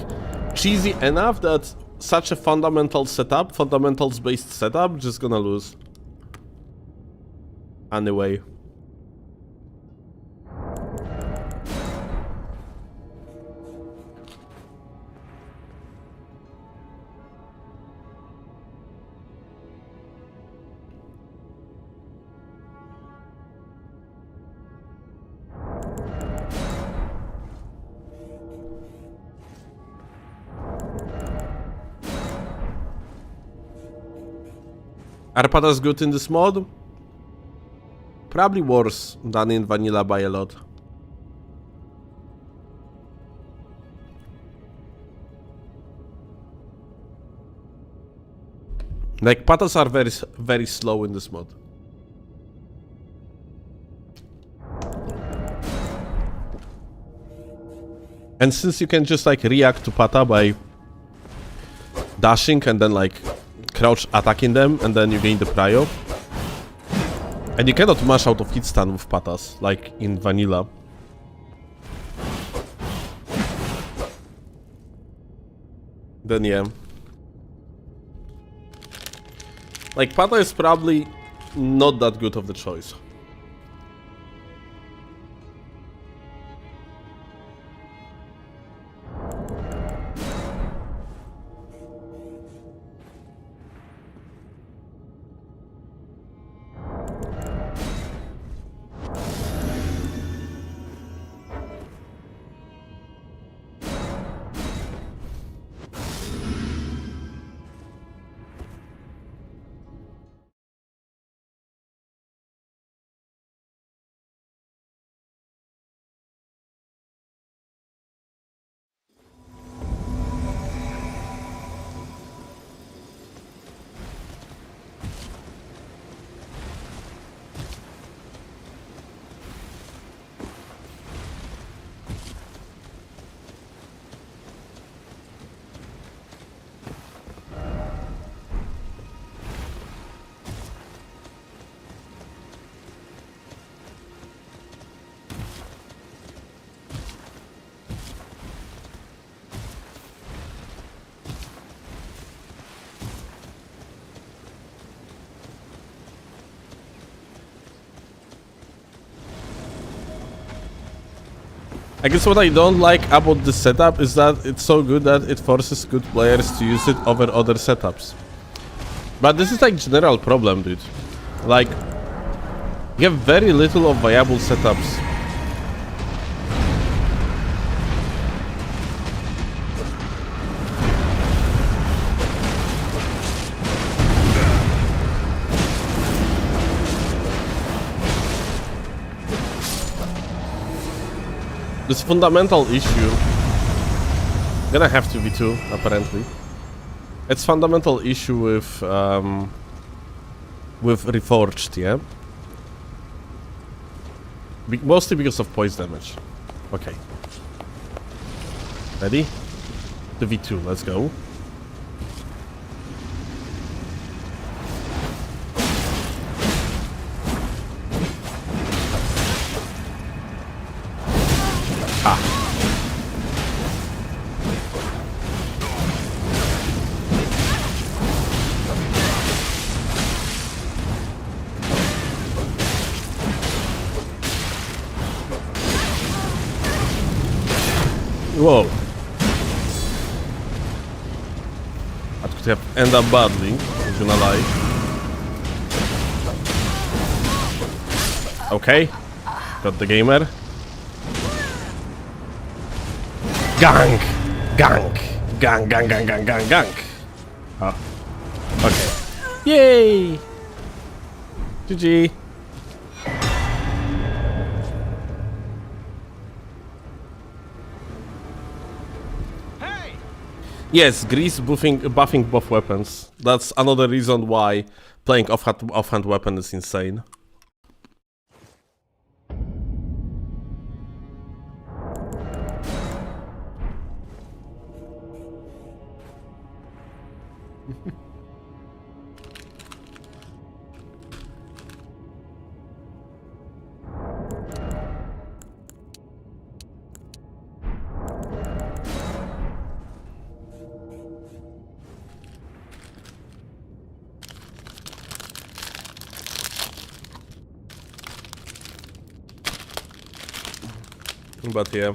cheesy enough that such a fundamental setup, fundamentals-based setup, just gonna lose. Anyway. Are patas good in this mod? Probably worse than in vanilla by a lot. Like, patas are very slow in this mod. And since you can just like react to pata by dashing and then like crouch attacking them, and then you gain the prio. And you cannot mash out of hit stun with patas, like in vanilla. Then yeah. Like, pata is probably not that good of the choice. I guess what I don't like about this setup is that it's so good that it forces good players to use it over other setups. But this is like general problem, dude. Like, you have very little of viable setups. This fundamental issue, gonna have to be two, apparently. It's fundamental issue with Reforged, yeah? Mostly because of poise damage. Okay. Ready? The V2, let's go. Whoa. That could have ended up badly, not gonna lie. Okay. Got the gamer. Gank! Gank! Gank, gank, gank, gank, gank, gank. Oh. Okay. Yay! GG. Yes, Grease buffing both weapons. That's another reason why playing offhand weapon is insane. But yeah.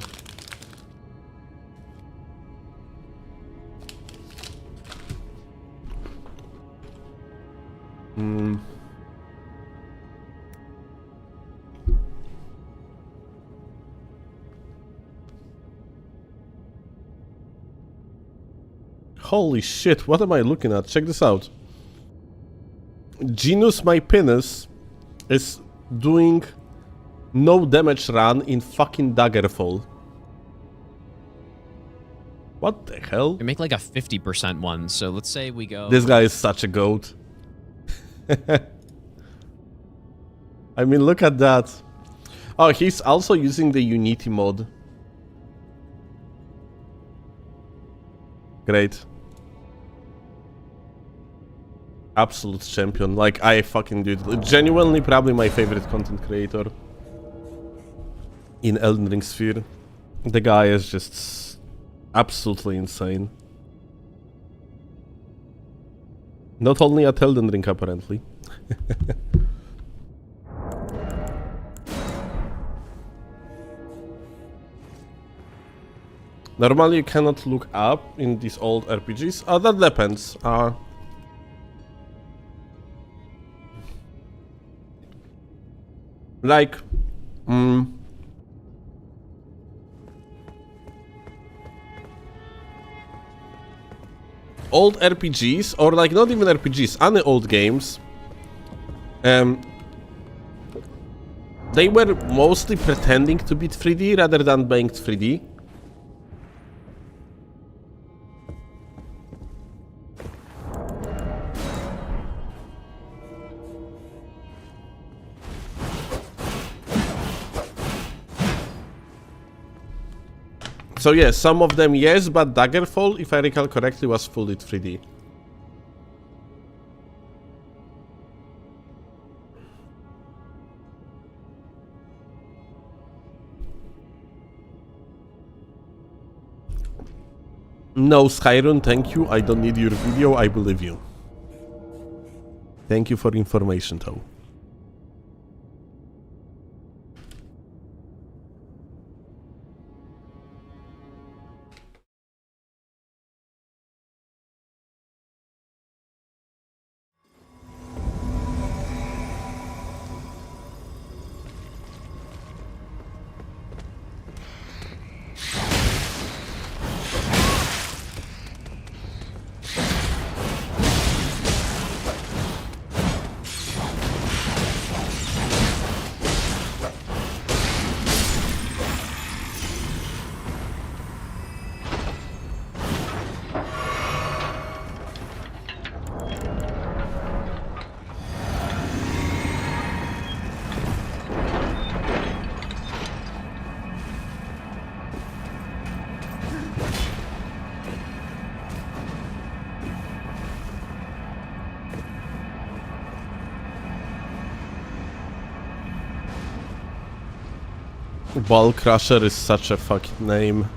Holy shit, what am I looking at? Check this out. Genus my penis is doing no damage run in fucking Daggerfall. What the hell? We make like a 50% one, so let's say we go... This guy is such a goat. I mean, look at that. Oh, he's also using the Unity mod. Great. Absolute champion. Like, I fucking dude. Genuinely probably my favorite content creator in Elden Ring sphere. The guy is just absolutely insane. Not only at Elden Ring, apparently. Normally you cannot look up in these old RPGs. That depends. Like, old RPGs, or like not even RPGs, any old games, they were mostly pretending to be 3D rather than being 3D. So yes, some of them yes, but Daggerfall, if I recall correctly, was fully 3D. No, Skyrim, thank you. I don't need your video, I believe you. Thank you for information, though. Ball Crusher is such a fucking name.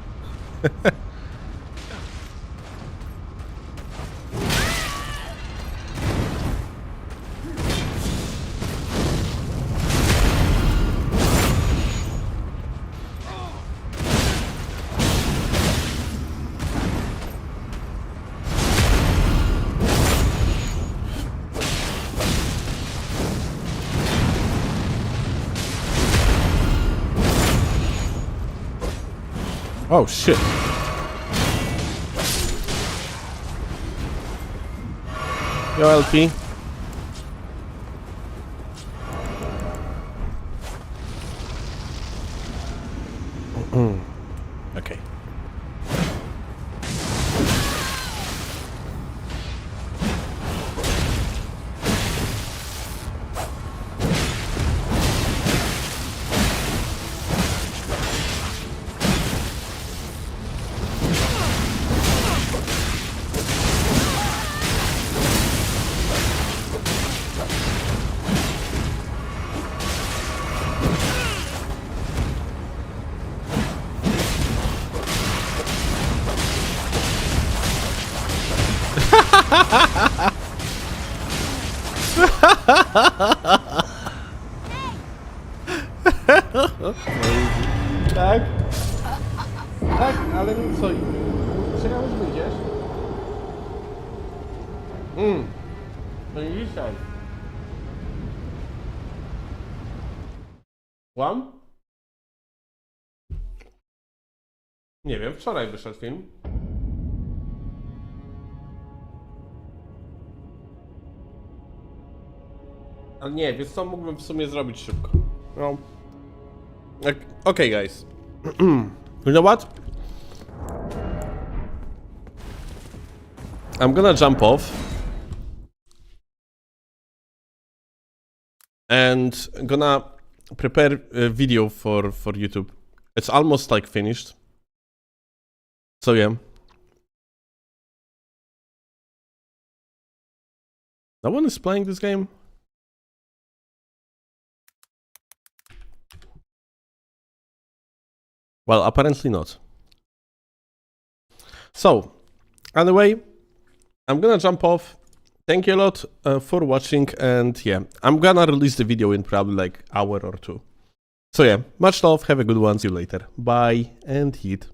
Oh shit. Yo, LP. Okay. Amazing. Jack? Tak, ale co? Czekam, aż wyjdziesz. To nie dzisiaj. Łam? Nie wiem, wczoraj wyszedł film. Ale nie, wiesz co, mógłbym w sumie zrobić szybko. No. Okay, guys. You know what? I'm gonna jump off. And gonna prepare a video for YouTube. It's almost like finished. So yeah. No one is playing this game? Well, apparently not. So, anyway, I'm gonna jump off. Thank you a lot for watching, and yeah, I'm gonna release the video in probably like hour or two. So yeah, much love, have a good one, see you later. Bye, and hit.